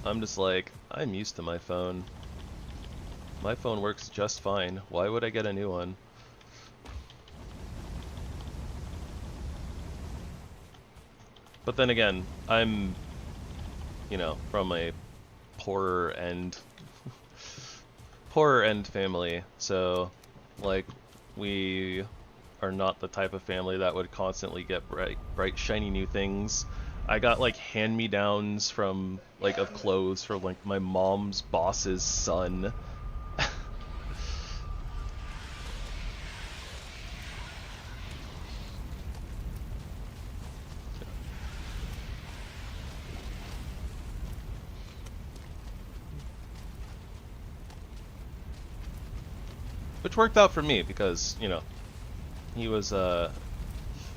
I'm just like, I'm used to my phone. My phone works just fine. Why would I get a new one? But then again, I'm, you know, from a poorer end family, so like we are not the type of family that would constantly get bright shiny new things. I got like hand-me-downs from like of clothes from like my mom's boss's son. Which worked out for me because, you know, he was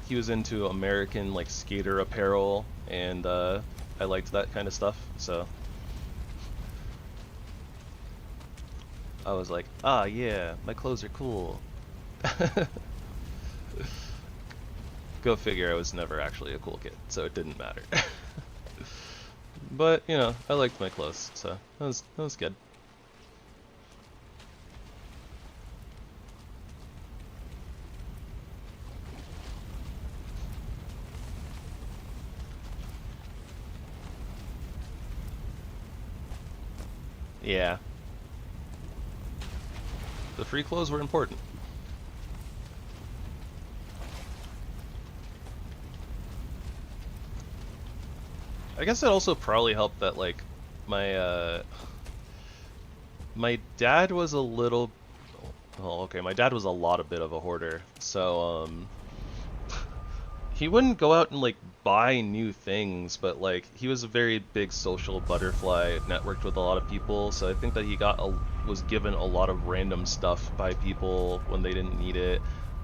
he was into American like skater apparel, and I liked that kind of stuff, so I was like, ah yeah, my clothes are cool. Go figure, I was never actually a cool kid, so it didn't matter. But, you know, I liked my clothes, so that was good. Yeah. The free clothes were important. I guess it also probably helped that like my my dad was a little, well, okay, my dad was a lot a bit of a hoarder. So he wouldn't go out and like buy new things, but like he was a very big social butterfly, networked with a lot of people, so I think that he was given a lot of random stuff by people when they didn't need it,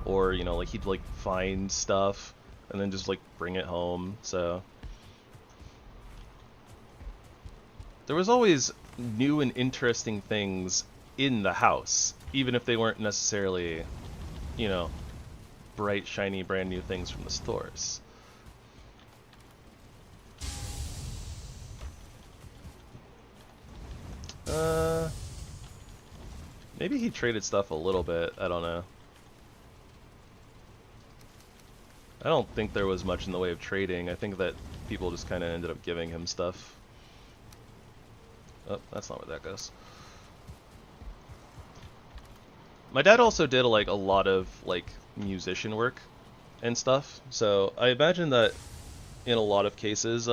or you know, like he'd like find stuff and then just like bring it home. So there was always new and interesting things in the house, even if they weren't necessarily, you know, bright, shiny, brand new things from the stores. Uh, Maybe he traded stuff a little bit. I don't know. I don't think there was much in the way of trading. I think that people just kind of ended up giving him stuff. Oh, that's not where that goes. My dad also did like a lot of like musician work and stuff, so I imagine that in a lot of cases,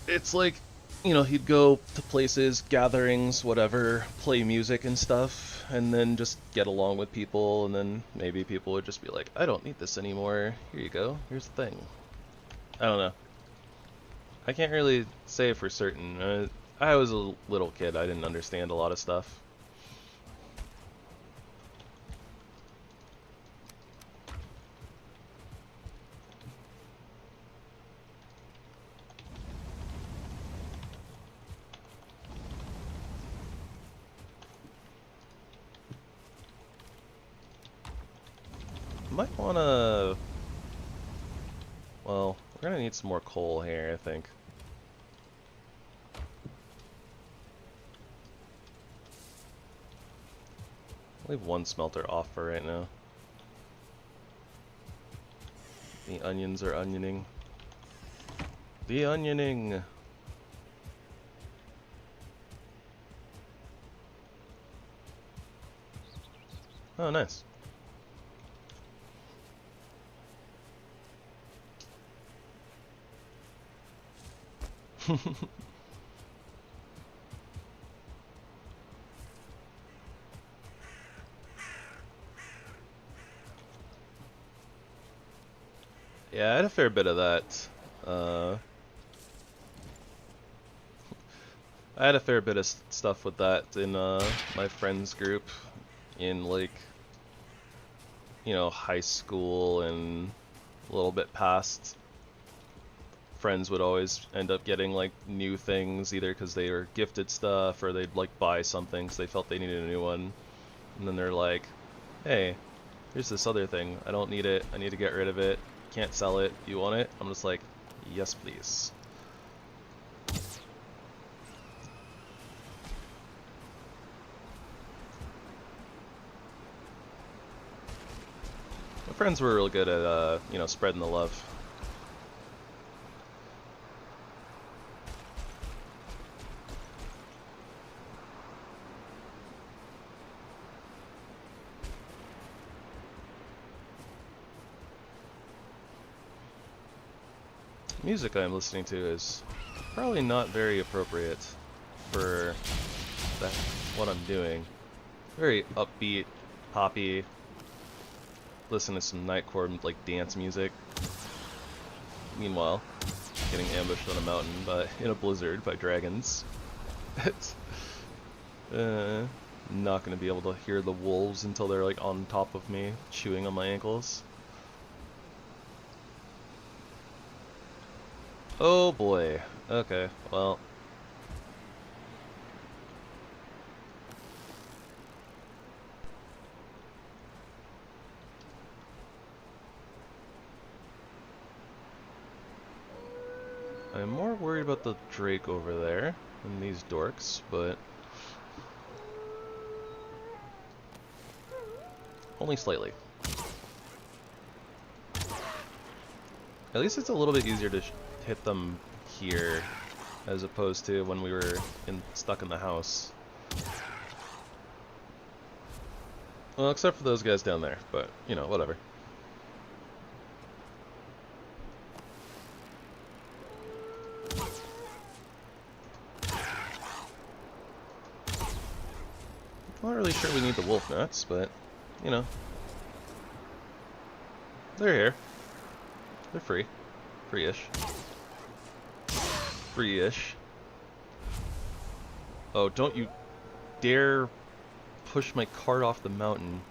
it's like, you know, he'd go to places, gatherings, whatever, play music and stuff, and then just get along with people, and then maybe people would just be like, I don't need this anymore, here you go, here's the thing. I don't know. I can't really say for certain. I was a little kid, I didn't understand a lot of stuff. Might wanna... Well, we're gonna need some more coal here, I think. Leave one smelter off for right now. The onions are onioning. The onioning! Oh, nice. Yeah, I had a fair bit of that. I had a fair bit of stuff with that in my friends group in like, you know, high school and a little bit past. Friends would always end up getting like new things either because they were gifted stuff or they'd like buy something because they felt they needed a new one. And then they're like, hey, here's this other thing. I don't need it. I need to get rid of it. Can't sell it. Do you want it? I'm just like, yes, please. My friends were real good at, you know, spreading the love. music I'm listening to is probably not very appropriate for what I'm doing. Very upbeat, poppy. Listen to some nightcore like dance music. Meanwhile, getting ambushed on a mountain in a blizzard by dragons. Not gonna be able to hear the wolves until they're like on top of me, chewing on my ankles. Oh boy. Okay, well. I'm more worried about the Drake over there than these dorks, but only slightly. At least it's a little bit easier to hit them here as opposed to when we were stuck in the house. Well, except for those guys down there, but, you know, whatever. I'm not really sure we need the wolf nuts, but, you know. They're here. They're free. Free-ish. Free-ish. Oh, don't you dare push my cart off the mountain.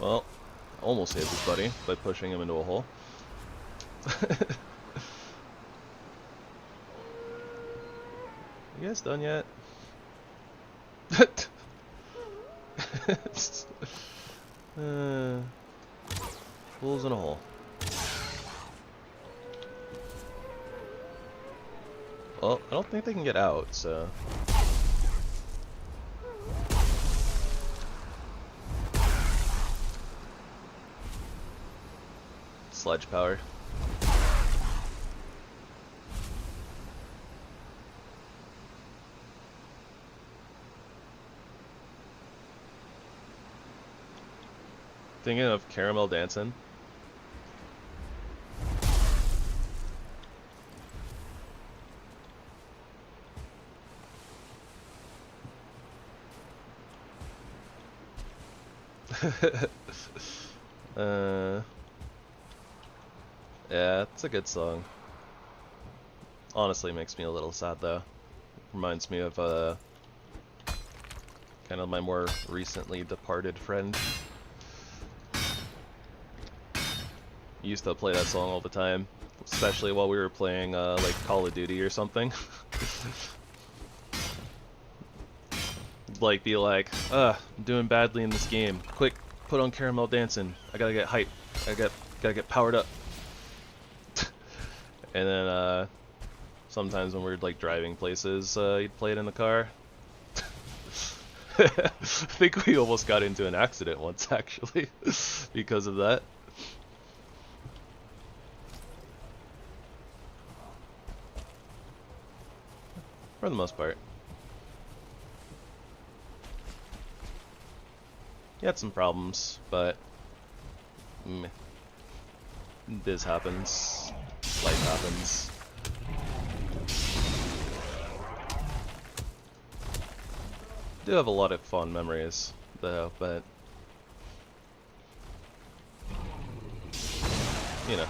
Well, almost saved his buddy by pushing him into a hole. You guys done yet? Holes in a hole. Well, I don't think they can get out, so... Sledge power. Thinking of caramel dancing. Yeah, it's a good song. Honestly, makes me a little sad though. Reminds me of kind of my more recently departed friend. Used to play that song all the time, especially while we were playing like Call of Duty or something. Like be like, I'm doing badly in this game. Quick, put on Caramel Dancing. I gotta get hype. Gotta get powered up. And then sometimes when we were like driving places, you'd play it in the car. I think we almost got into an accident once actually because of that. For the most part. He had some problems, but this happens. Life happens. Do have a lot of fond memories, though, but you know.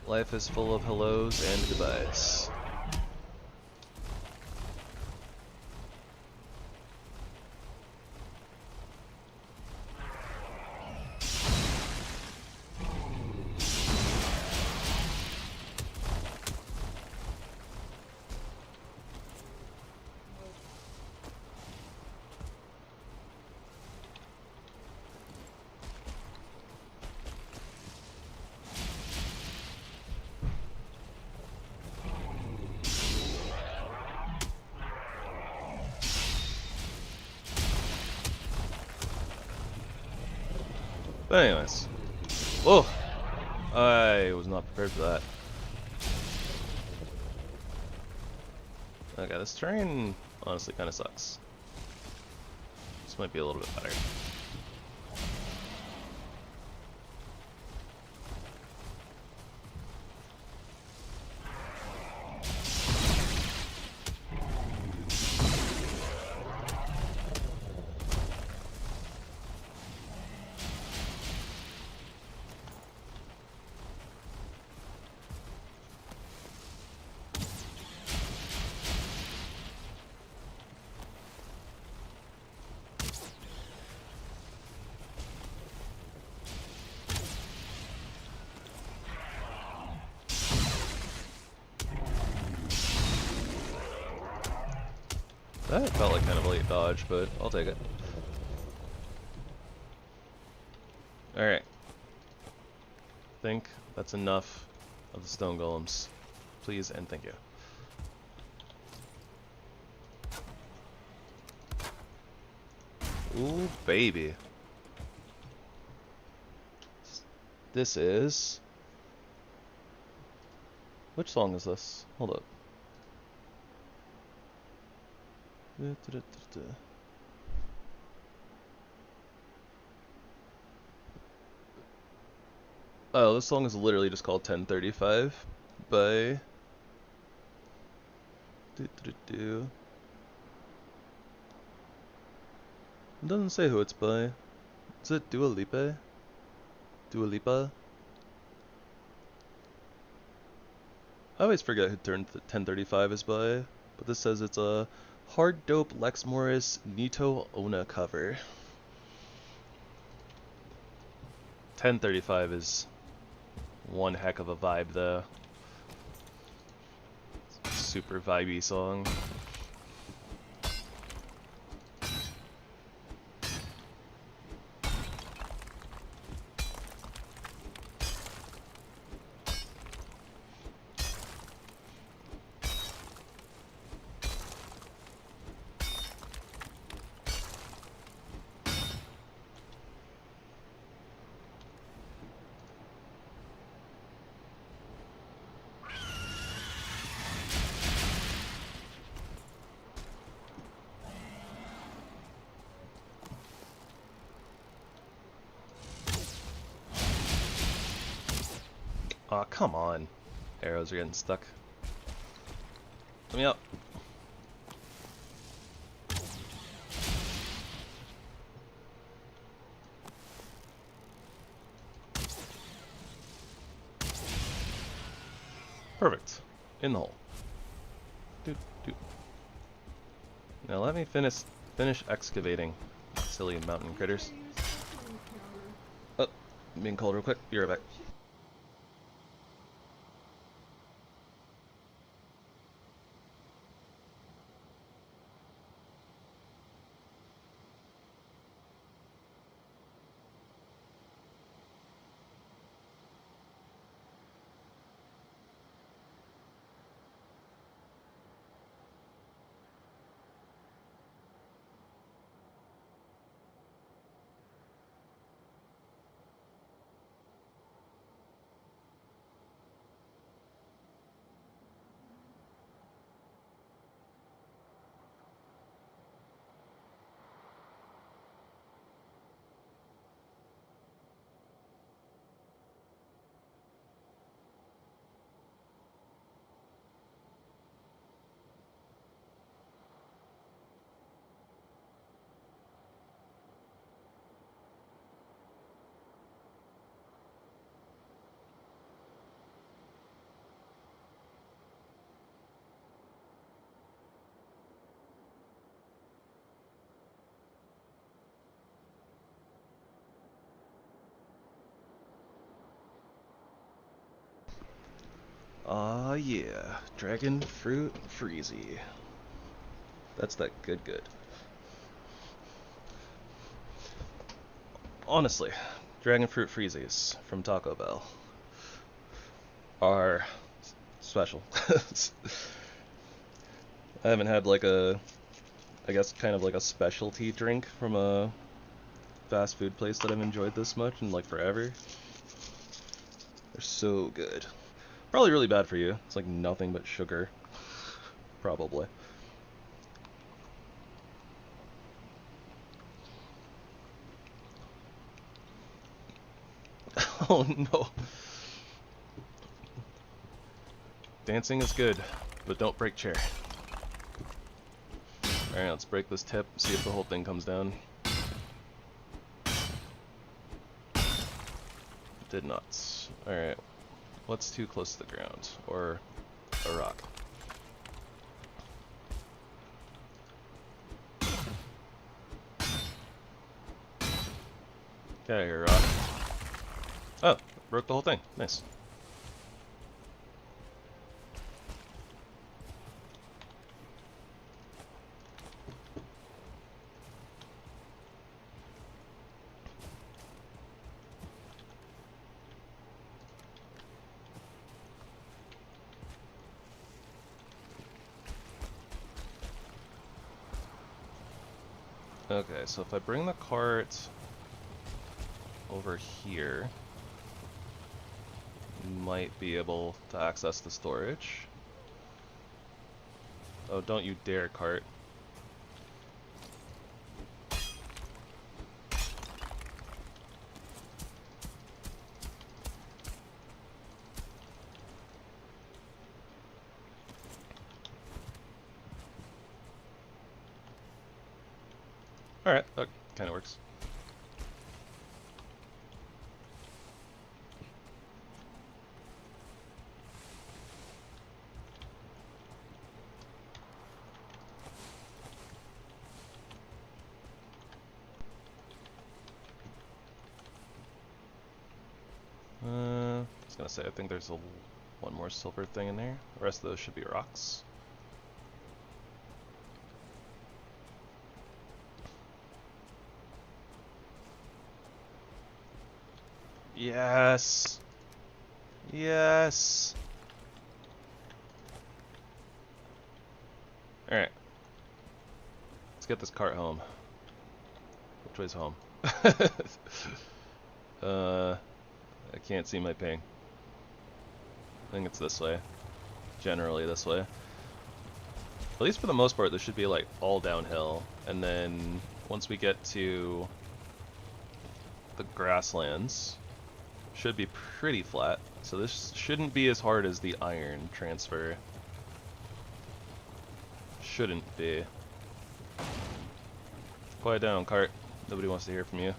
Life is full of hellos and goodbyes. But anyways. Whoa! I was not prepared for that. Okay, this terrain honestly kind of sucks. This might be a little bit better. That felt like kind of a late dodge, but I'll take it. Alright. I think that's enough of the stone golems. Please and thank you. Ooh, baby. This is... Which song is this? Hold up. Oh, this song is literally just called 1035 by... It doesn't say who it's by. Is it Dua Lipa? Dua Lipa? I always forget who 1035 is by, but this says it's a Hard Dope Lex Morris Nito Ona cover. 1035 is one heck of a vibe though. Super vibey song. Aw, come on. Arrows are getting stuck. Let me up. Perfect. In the hole. Doot, doot. Now let me finish excavating, silly mountain critters. Oh, I'm being called real quick. Be right back. Aw yeah, Dragon Fruit Freezy. That's that good. Honestly, Dragon Fruit Freezies from Taco Bell are special. I haven't had like a, I guess kind of like a specialty drink from a fast food place that I've enjoyed this much in like forever. They're so good. Probably really bad for you. It's like nothing but sugar. Probably. Oh no. Dancing is good, but don't break chair. Alright, let's break this tip, see if the whole thing comes down. Did not. Alright. What's too close to the ground? Or a rock? Get out of here, rock. Oh, broke the whole thing. Nice. Okay, so if I bring the cart over here, might be able to access the storage. Oh, don't you dare, cart. Alright, that kinda works. I was gonna say, I think there's one more silver thing in there. The rest of those should be rocks. Yes! Yes! Alright. Let's get this cart home. Which way's home? I can't see my ping. I think it's this way. Generally this way. At least for the most part, this should be like all downhill. And then once we get to the grasslands, should be pretty flat. So this shouldn't be as hard as the iron transfer. Shouldn't be. Quiet down, cart. Nobody wants to hear from you.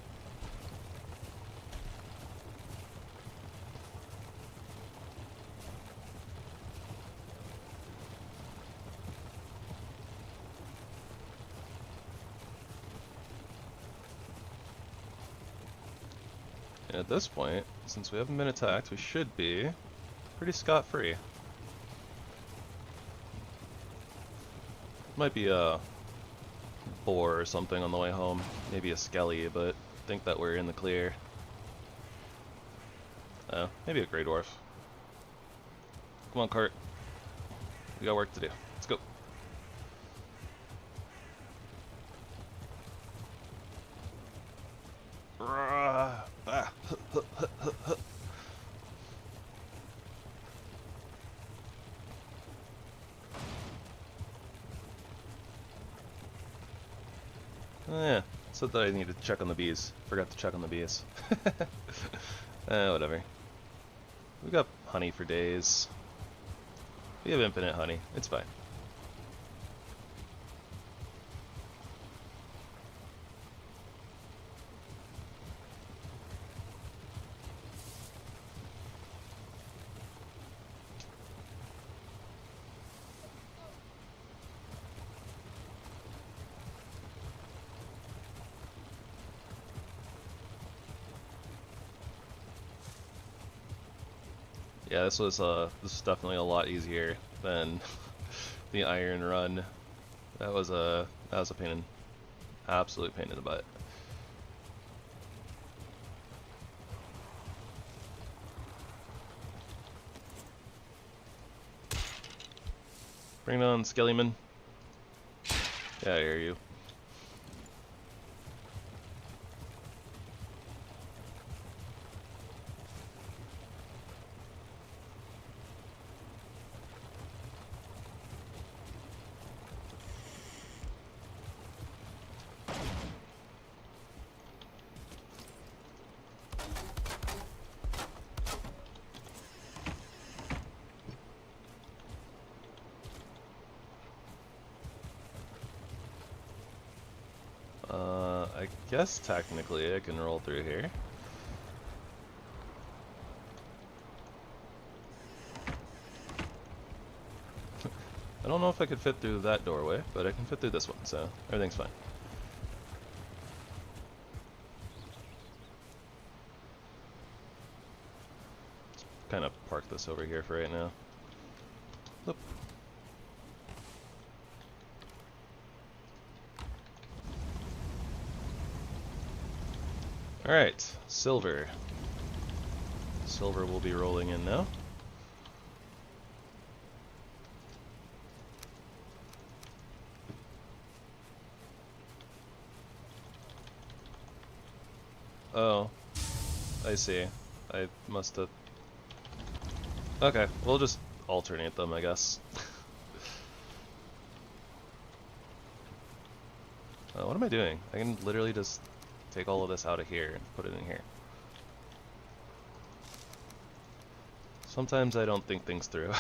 And at this point, since we haven't been attacked, we should be pretty scot-free. Might be a boar or something on the way home. Maybe a skelly, but I think that we're in the clear. Maybe a grey dwarf. Come on, cart. We got work to do. Let's go. Oh yeah, said that I needed to check on the bees. Forgot to check on the bees. Whatever. We got honey for days. We have infinite honey. It's fine. Yeah, this was definitely a lot easier than the iron run. That was a absolute pain in the butt. Bring it on, Skellyman. Yeah, I hear you. I guess technically I can roll through here. I don't know if I could fit through that doorway, but I can fit through this one, so everything's fine. Kind of park this over here for right now. Whoop. Alright, silver. Silver will be rolling in now. Oh, I see. I must have... Okay, we'll just alternate them, I guess. What am I doing? I can literally just take all of this out of here and put it in here. Sometimes I don't think things through.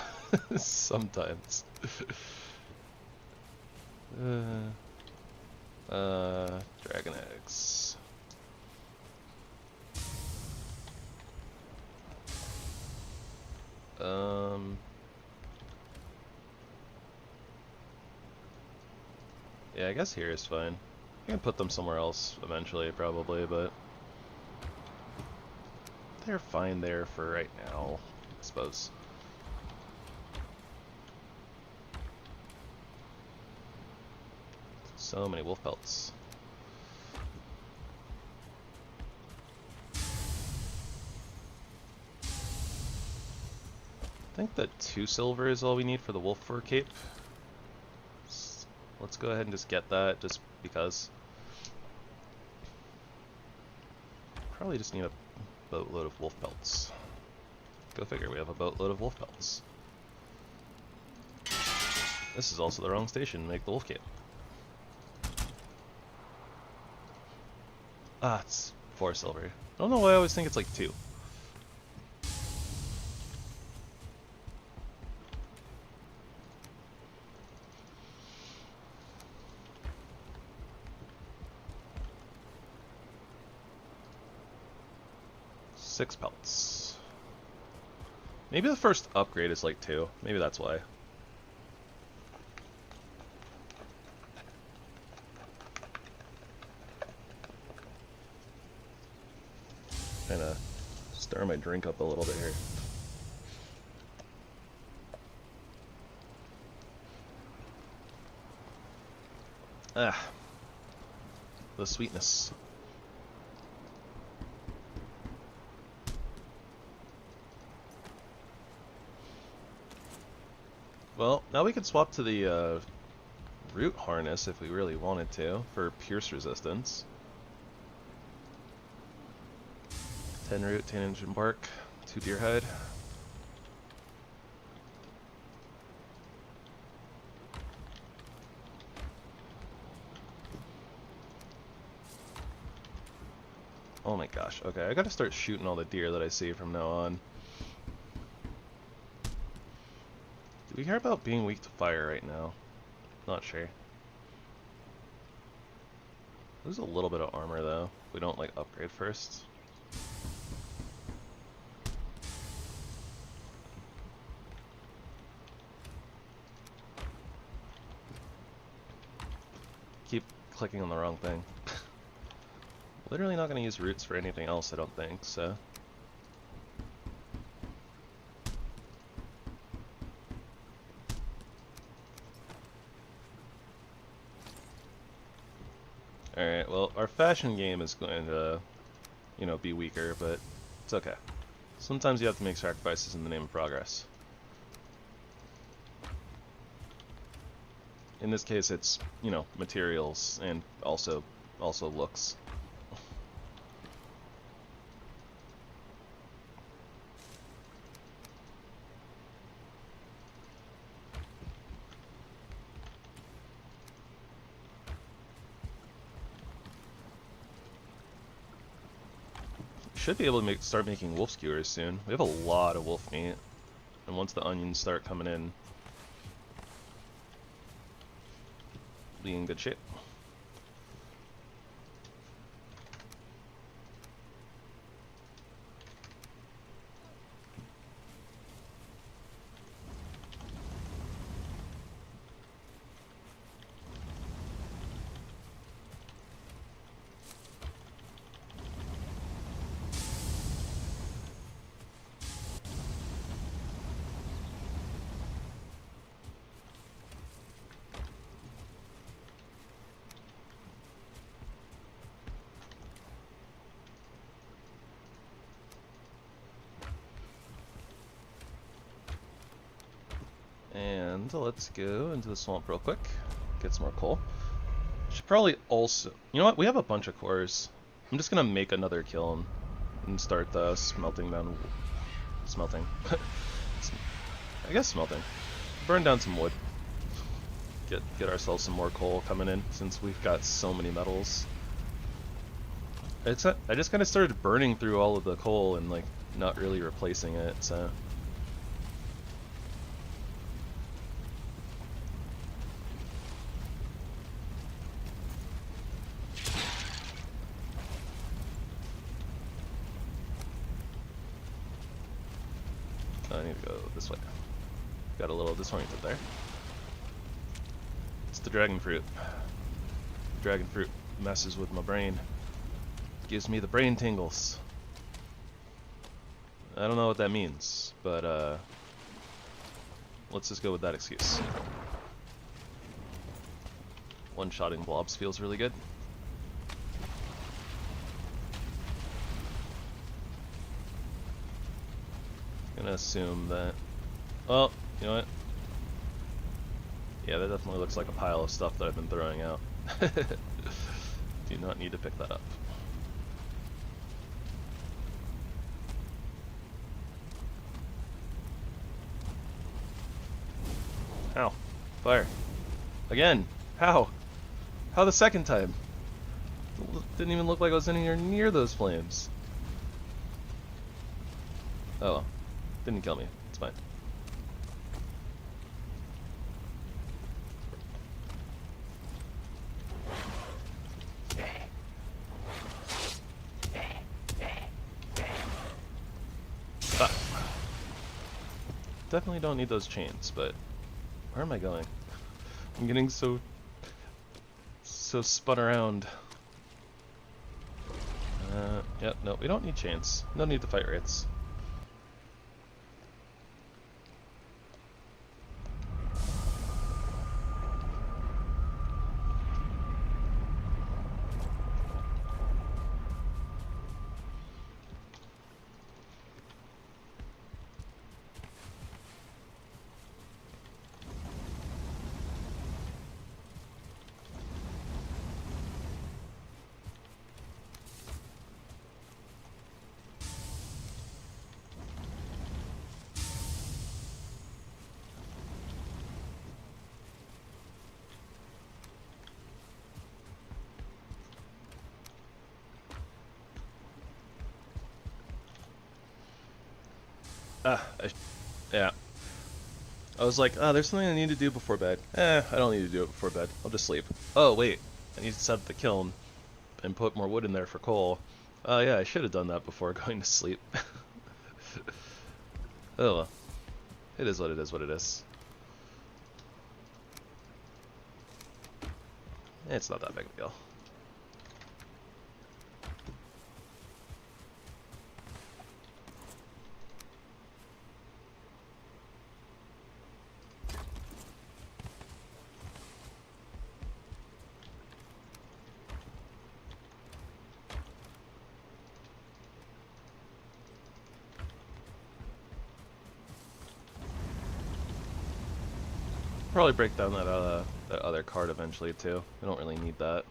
Sometimes. Dragon eggs. Yeah, I guess here is fine. I can put them somewhere else eventually, probably, but they're fine there for right now, I suppose. So many wolf pelts. I think that 2 silver is all we need for the wolf fur cape. Let's go ahead and just get that, just because. Probably just need a boatload of wolf pelts. Go figure, we have a boatload of wolf pelts. This is also the wrong station to make the wolf cape. Ah, it's 4 silver. I don't know why I always think it's like 2. Six pelts. Maybe the first upgrade is like 2. Maybe that's why. Kinda stir my drink up a little bit here. Ah. The sweetness. Well, now we can swap to the root harness if we really wanted to, for pierce resistance. 10 root, 10 engine bark, 2 deer hide. Oh my gosh, okay, I gotta start shooting all the deer that I see from now on. Do we care about being weak to fire right now? Not sure. There's a little bit of armor though. We don't like upgrade first. Keep clicking on the wrong thing. Literally not gonna use roots for anything else, I don't think, so. Alright, well, our fashion game is going to, you know, be weaker, but it's okay. Sometimes you have to make sacrifices in the name of progress. In this case, it's, you know, materials and also looks. Should be able to start making wolf skewers soon. We have a lot of wolf meat, and once the onions start coming in, we'll be in good shape. And let's go into the swamp real quick. Get some more coal. Should probably also... You know what? We have a bunch of cores. I'm just gonna make another kiln and start smelting down... Smelting. I guess smelting. Burn down some wood. Get ourselves some more coal coming in, since we've got so many metals. I just kind of started burning through all of the coal and like not really replacing it, so... I need to go this way. Got a little disoriented there. It's the dragon fruit. Dragon fruit messes with my brain. Gives me the brain tingles. I don't know what that means, but let's just go with that excuse. One-shotting blobs feels really good. Gonna assume that... Well, you know what? Yeah, that definitely looks like a pile of stuff that I've been throwing out. Do not need to pick that up. Ow. Fire. Again! How? How the second time? Didn't even look like I was anywhere near those flames. Oh well. Didn't kill me. It's fine. Ah. Definitely don't need those chains, but where am I going? I'm getting so spun around. Yep, no, we don't need chains. No need to fight wraiths. Yeah. I was like, oh, there's something I need to do before bed. I don't need to do it before bed. I'll just sleep. Oh, wait. I need to set up the kiln and put more wood in there for coal. Yeah, I should have done that before going to sleep. Oh, well. It is what it is what it is. It's not that big of a deal. Probably break down that other card eventually too. I don't really need that.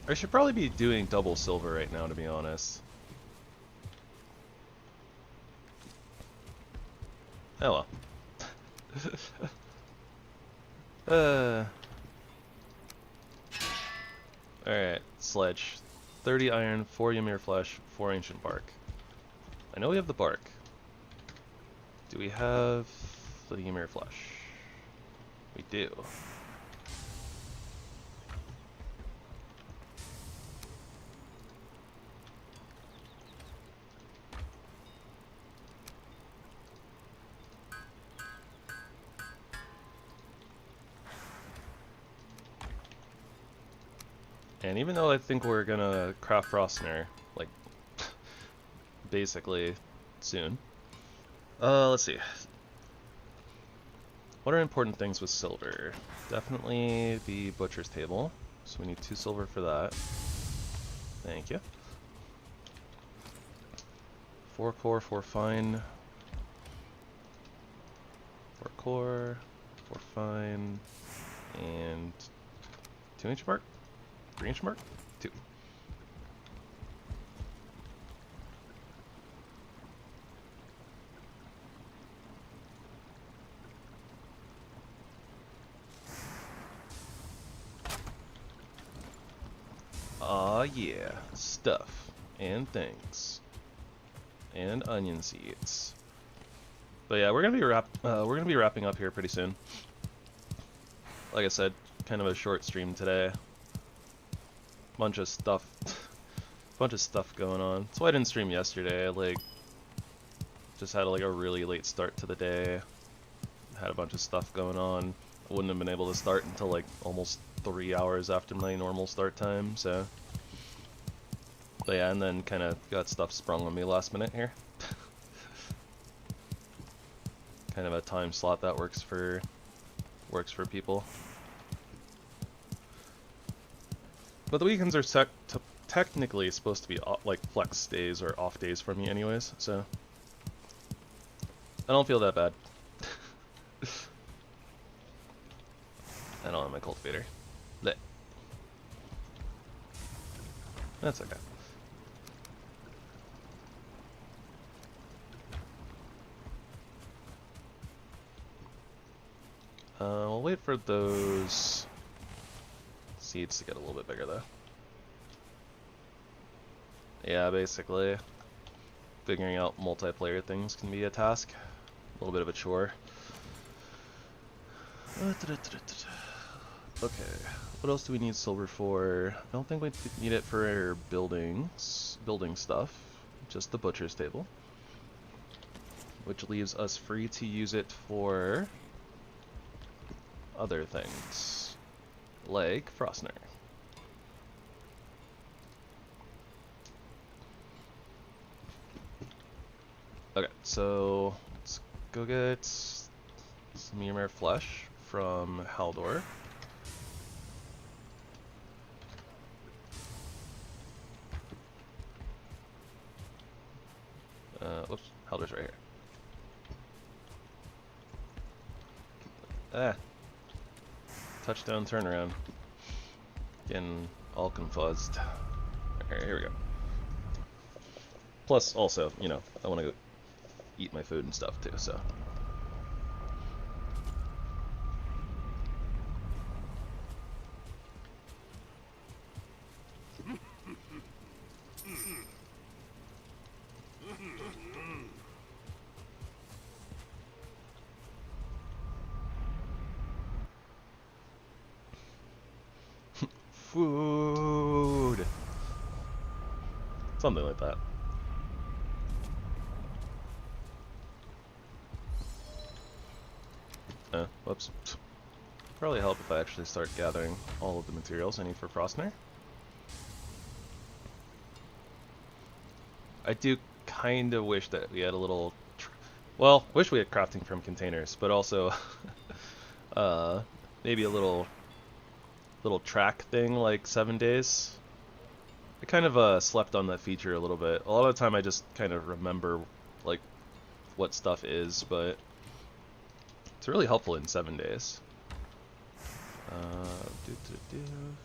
I should probably be doing double silver right now, to be honest. Oh well. Alright, sledge. 30 iron, 4 Ymir flesh, 4 ancient bark. I know we have the bark. Do we have the Ymir flesh? We do. And even though I think we're gonna craft Frostner, like, basically soon. Let's see. What are important things with silver? Definitely the butcher's table. So we need 2 silver for that. Thank you. 4 core, 4 fine. 4 core, 4 fine, and 2 inch mark? 3 inch mark? 2. Aw yeah, stuff and things and onion seeds. But yeah, we're gonna be wrapping up here pretty soon. Like I said, kind of a short stream today. Bunch of stuff going on. That's why I didn't stream yesterday. Like, just had like a really late start to the day. Had a bunch of stuff going on. I wouldn't have been able to start until like almost 3 hours after my normal start time, so. But yeah, and then kind of got stuff sprung on me last minute here. Kind of a time slot that works for people. But the weekends are technically supposed to be like flex days or off days for me anyways, so I don't feel that bad. I don't have my cultivator. Blech. That's okay. We'll wait for those seeds to get a little bit bigger though. Yeah, basically, figuring out multiplayer things can be a task. A little bit of a chore. Okay, what else do we need silver for? I don't think we need it for building stuff. Just the butcher's table. Which leaves us free to use it for other things. Like Frostner. Okay, so let's go get some Ymir flesh from Haldor. Whoops, Haldor's right here. Ah. Touchdown turnaround. Getting all confused. Alright, here we go. Plus, also, you know, I want to go eat my food and stuff too, so. Food! Something like that. Whoops. Probably help if I actually start gathering all of the materials I need for Frostner. I do kind of wish that we had a little... well, wish we had crafting from containers, but also maybe a little track thing like 7 days. I kind of slept on that feature a little bit. A lot of the time I just kind of remember like what stuff is, but it's really helpful in 7 days.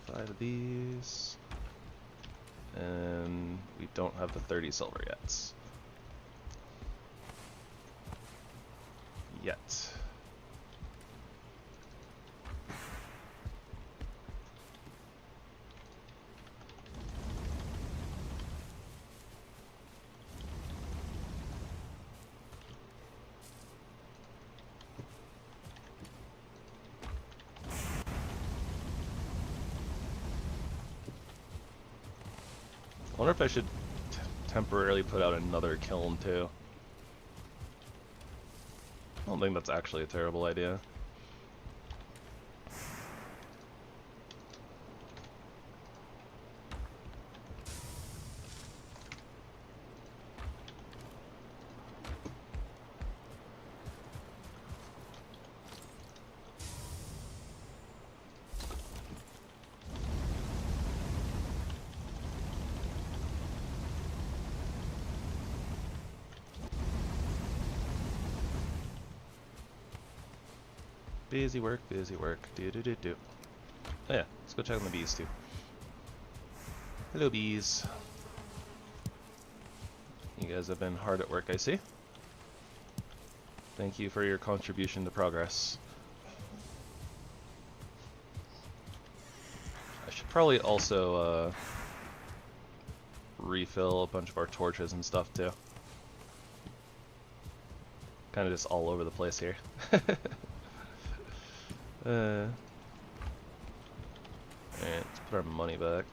5 of these. And we don't have the 30 silver yet. I wonder if I should temporarily put out another kiln too. I don't think that's actually a terrible idea. Busy work, busy work. Do do do do. Oh yeah, let's go check on the bees too. Hello bees. You guys have been hard at work, I see. Thank you for your contribution to progress. I should probably also refill a bunch of our torches and stuff too. Kind of just all over the place here. Alright, let's put our money back.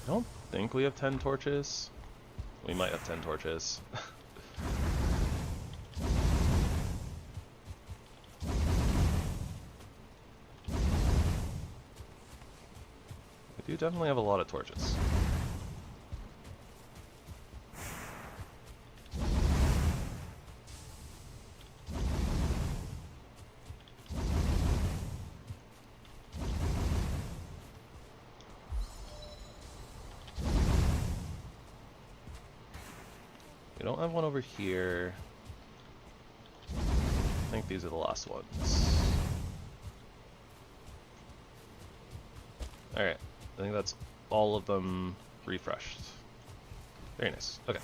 I don't think we have 10 torches. We might have 10 torches. We do definitely have a lot of torches. We don't have one over here. I think these are the last ones. Alright, I think that's all of them refreshed. Very nice. Okay.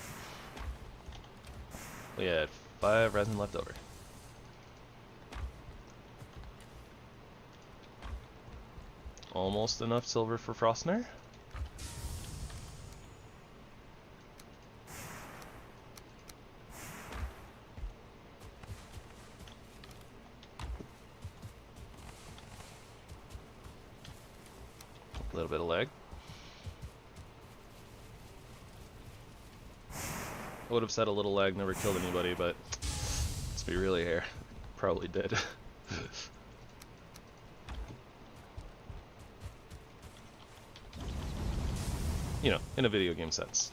We had 5 resin left over. Almost enough silver for Frostner. A little bit of lag. I would have said a little lag never killed anybody, but let's be real here. Probably did. You know, in a video game sense.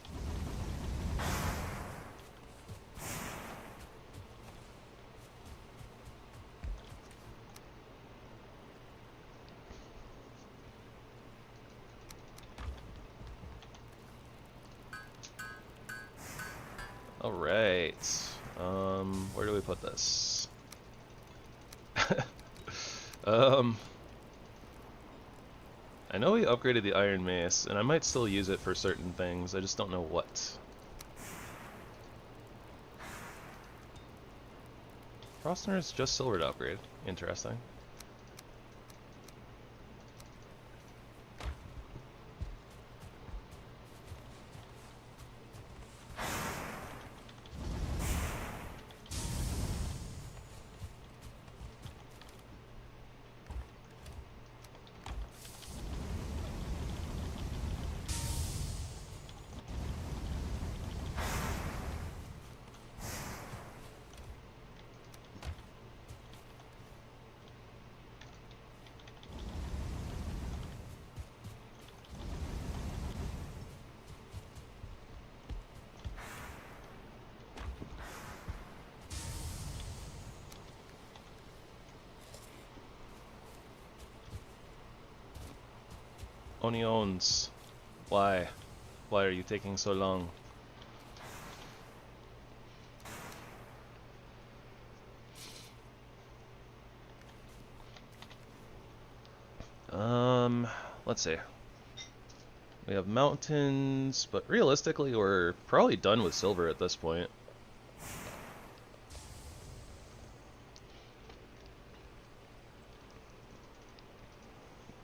Alright. Where do we put this? I know we upgraded the Iron Mace, and I might still use it for certain things, I just don't know what. Frostner is just silver to upgrade. Interesting. Onions. Why? Why are you taking so long? Let's see. We have mountains, but realistically we're probably done with silver at this point.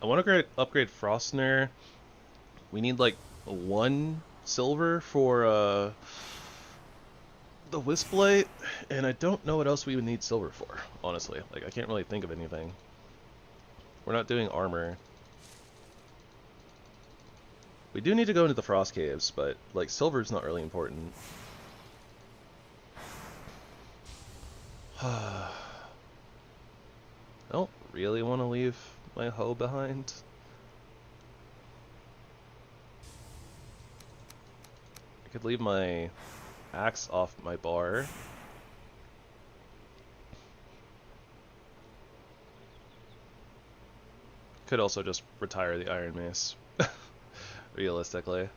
I want to upgrade Frostner. We need like 1 silver for the Wisp-Light, and I don't know what else we would need silver for, honestly. Like, I can't really think of anything. We're not doing armor. We do need to go into the Frost Caves, but like silver's not really important. I don't really want to leave my hoe behind. I could leave my axe off my bar. Could also just retire the Iron Mace. realistically.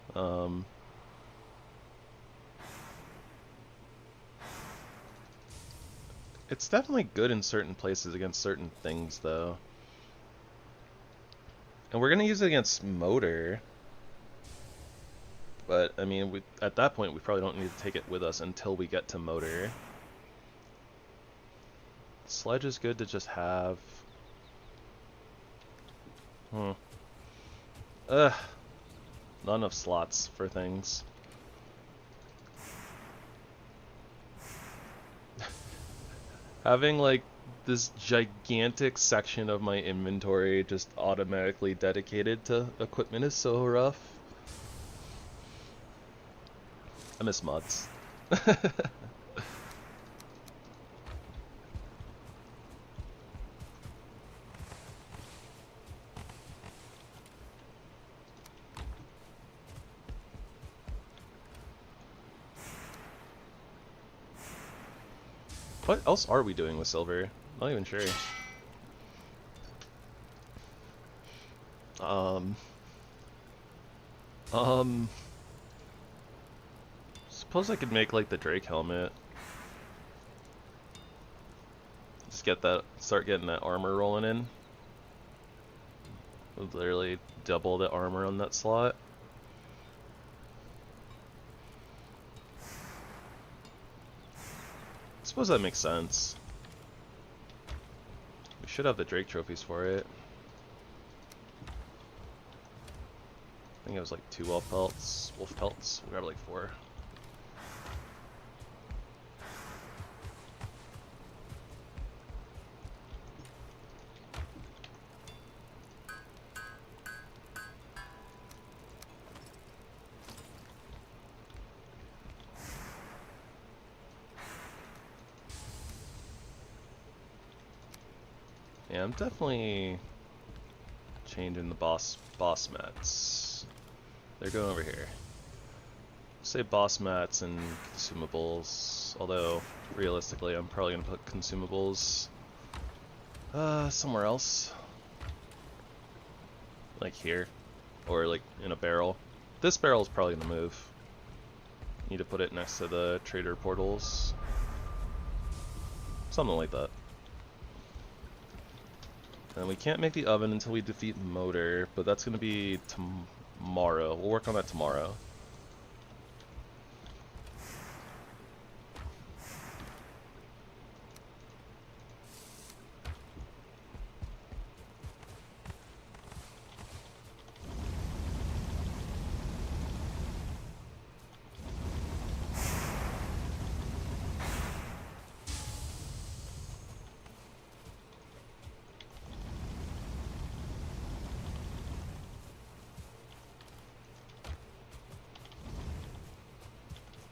It's definitely good in certain places against certain things, though. And we're gonna use it against Motor. But, I mean, at that point, we probably don't need to take it with us until we get to Motor. Sledge is good to just have. Ugh. Not enough slots for things. Having, like, this gigantic section of my inventory just automatically dedicated to equipment is so rough. I miss mods. What else are we doing with silver? Not even sure. Suppose I could make like the Drake helmet. Just get that, start getting that armor rolling in. Would literally double the armor on that slot. I suppose that makes sense. We should have the Drake trophies for it. I think it was like 2 wolf pelts. We grabbed like 4. Yeah, I'm definitely changing the boss mats. They're going over here. Say boss mats and consumables, although realistically I'm probably gonna put consumables somewhere else. Like here. Or like in a barrel. This barrel is probably gonna move. Need to put it next to the trader portals. Something like that. And we can't make the oven until we defeat Motor, but that's gonna be tomorrow. We'll work on that tomorrow.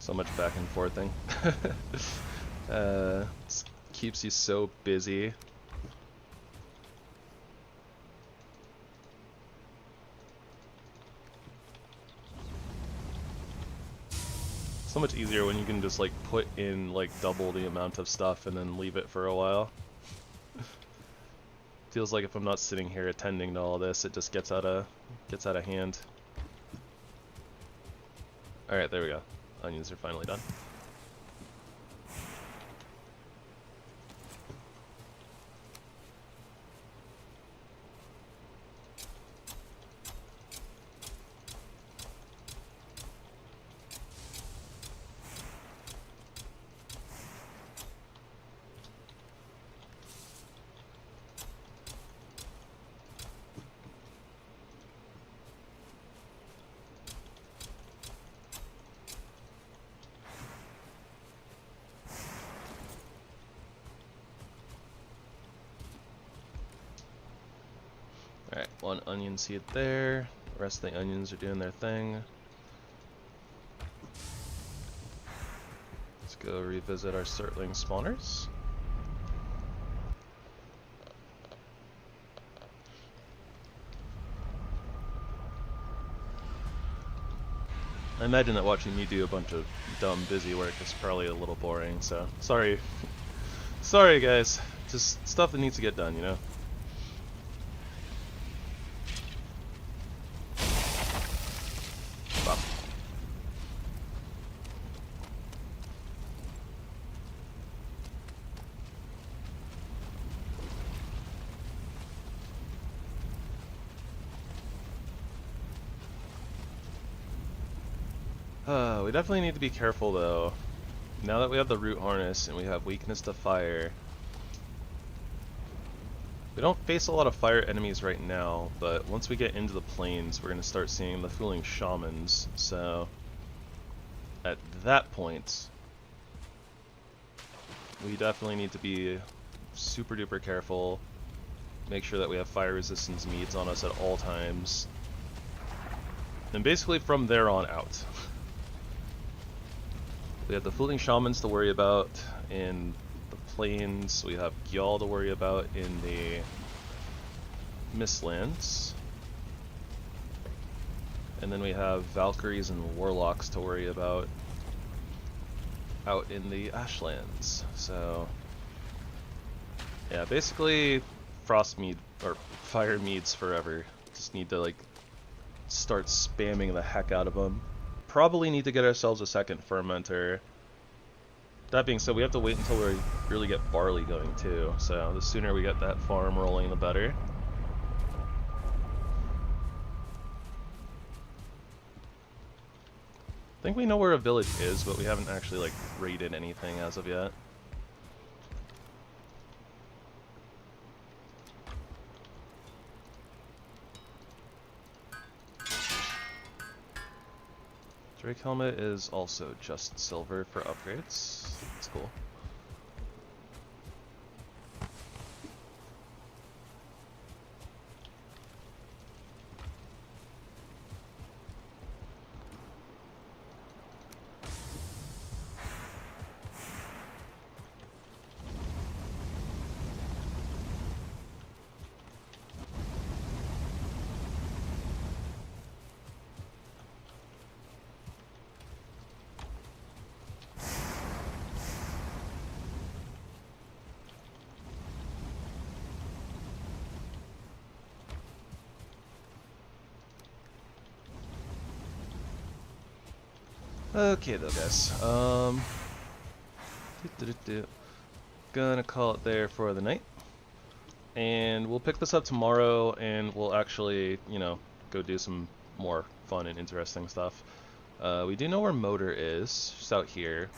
So much back and forthing. Keeps you so busy. So much easier when you can just like put in like double the amount of stuff and then leave it for a while. Feels like if I'm not sitting here attending to all this, it just gets out of hand. All right, there we go. Onions are finally done. Alright, 1 onion seed there. The rest of the onions are doing their thing. Let's go revisit our Surtling spawners. I imagine that watching me do a bunch of dumb busy work is probably a little boring, so sorry. Sorry guys. Just stuff that needs to get done, you know? We definitely need to be careful though. Now that we have the root harness and we have weakness to fire, we don't face a lot of fire enemies right now, but once we get into the plains, we're going to start seeing the fooling shamans, so at that point, we definitely need to be super duper careful, make sure that we have fire resistance meads on us at all times, and basically from there on out. We have the fooling shamans to worry about in the plains, we have Gyal to worry about in the Mistlands, and then we have Valkyries and Warlocks to worry about out in the Ashlands. So yeah, basically frost mead or fire meads forever. Just need to like start spamming the heck out of them. Probably need to get ourselves a second fermenter. That being said, we have to wait until we really get barley going too, so the sooner we get that farm rolling, the better. I think we know where a village is, but we haven't actually like raided anything as of yet. Drake helmet is also just silver for upgrades. That's cool. Okay though, guys. Gonna call it there for the night, and we'll pick this up tomorrow, and we'll actually, you know, go do some more fun and interesting stuff. We do know where Motor is. She's out here,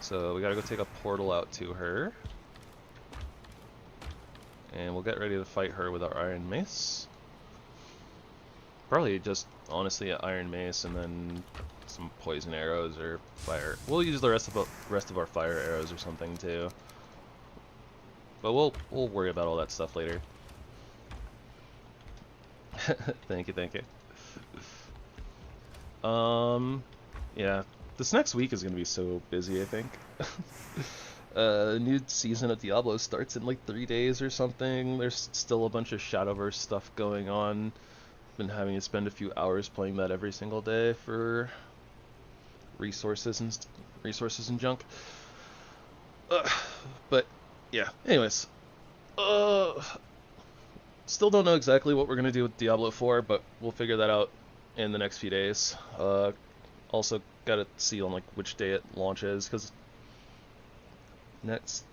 so we gotta go take a portal out to her, and we'll get ready to fight her with our Iron Mace. Probably just honestly an Iron Mace and then some poison arrows or fire. We'll use the rest of our fire arrows or something too. But we'll worry about all that stuff later. Thank you, thank you. Yeah, this next week is gonna be so busy, I think. The new season of Diablo starts in like 3 days or something. There's still a bunch of Shadowverse stuff going on. Been having to spend a few hours playing that every single day for resources and junk. But yeah, anyways, still don't know exactly what we're gonna do with Diablo 4, but we'll figure that out in the next few days. Also gotta see on like which day it launches, because next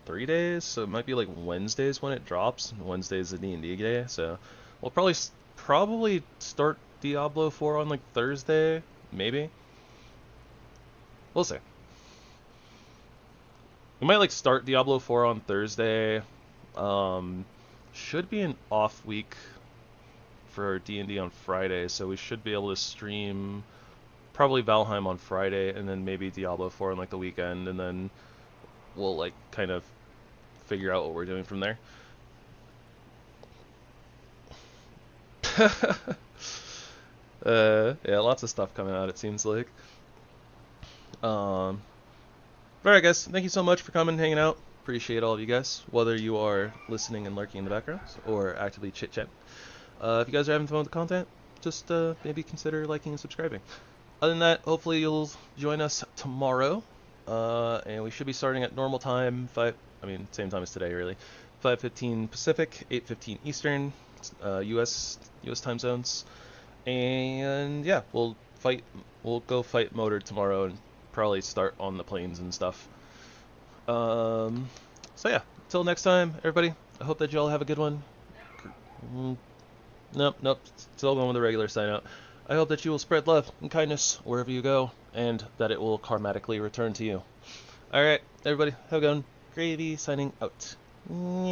3 days, so it might be like Wednesdays when it drops. Wednesday's the D&D day, so we'll probably start Diablo 4 on like Thursday, maybe. We'll see. We might like start Diablo 4 on Thursday. Should be an off week for D&D on Friday, so we should be able to stream probably Valheim on Friday, and then maybe Diablo 4 on like the weekend, and then we'll like kind of figure out what we're doing from there. Yeah, lots of stuff coming out, it seems like. Alright guys, thank you so much for coming and hanging out. Appreciate all of you guys, whether you are listening and lurking in the background or actively chit-chat. If you guys are having fun with the content, just maybe consider liking and subscribing. Other than that, hopefully you'll join us tomorrow, and we should be starting at normal time, same time as today really, 5:15 Pacific, 8:15 Eastern, US time zones, and yeah, we'll go fight Motor tomorrow and probably start on the plains and stuff. So yeah, until next time, everybody, I hope that y'all have a good one. Nope, still going with the regular sign out. I hope that you will spread love and kindness wherever you go, and that it will karmatically return to you. Alright, everybody, have a good one. Gravy signing out. Meow.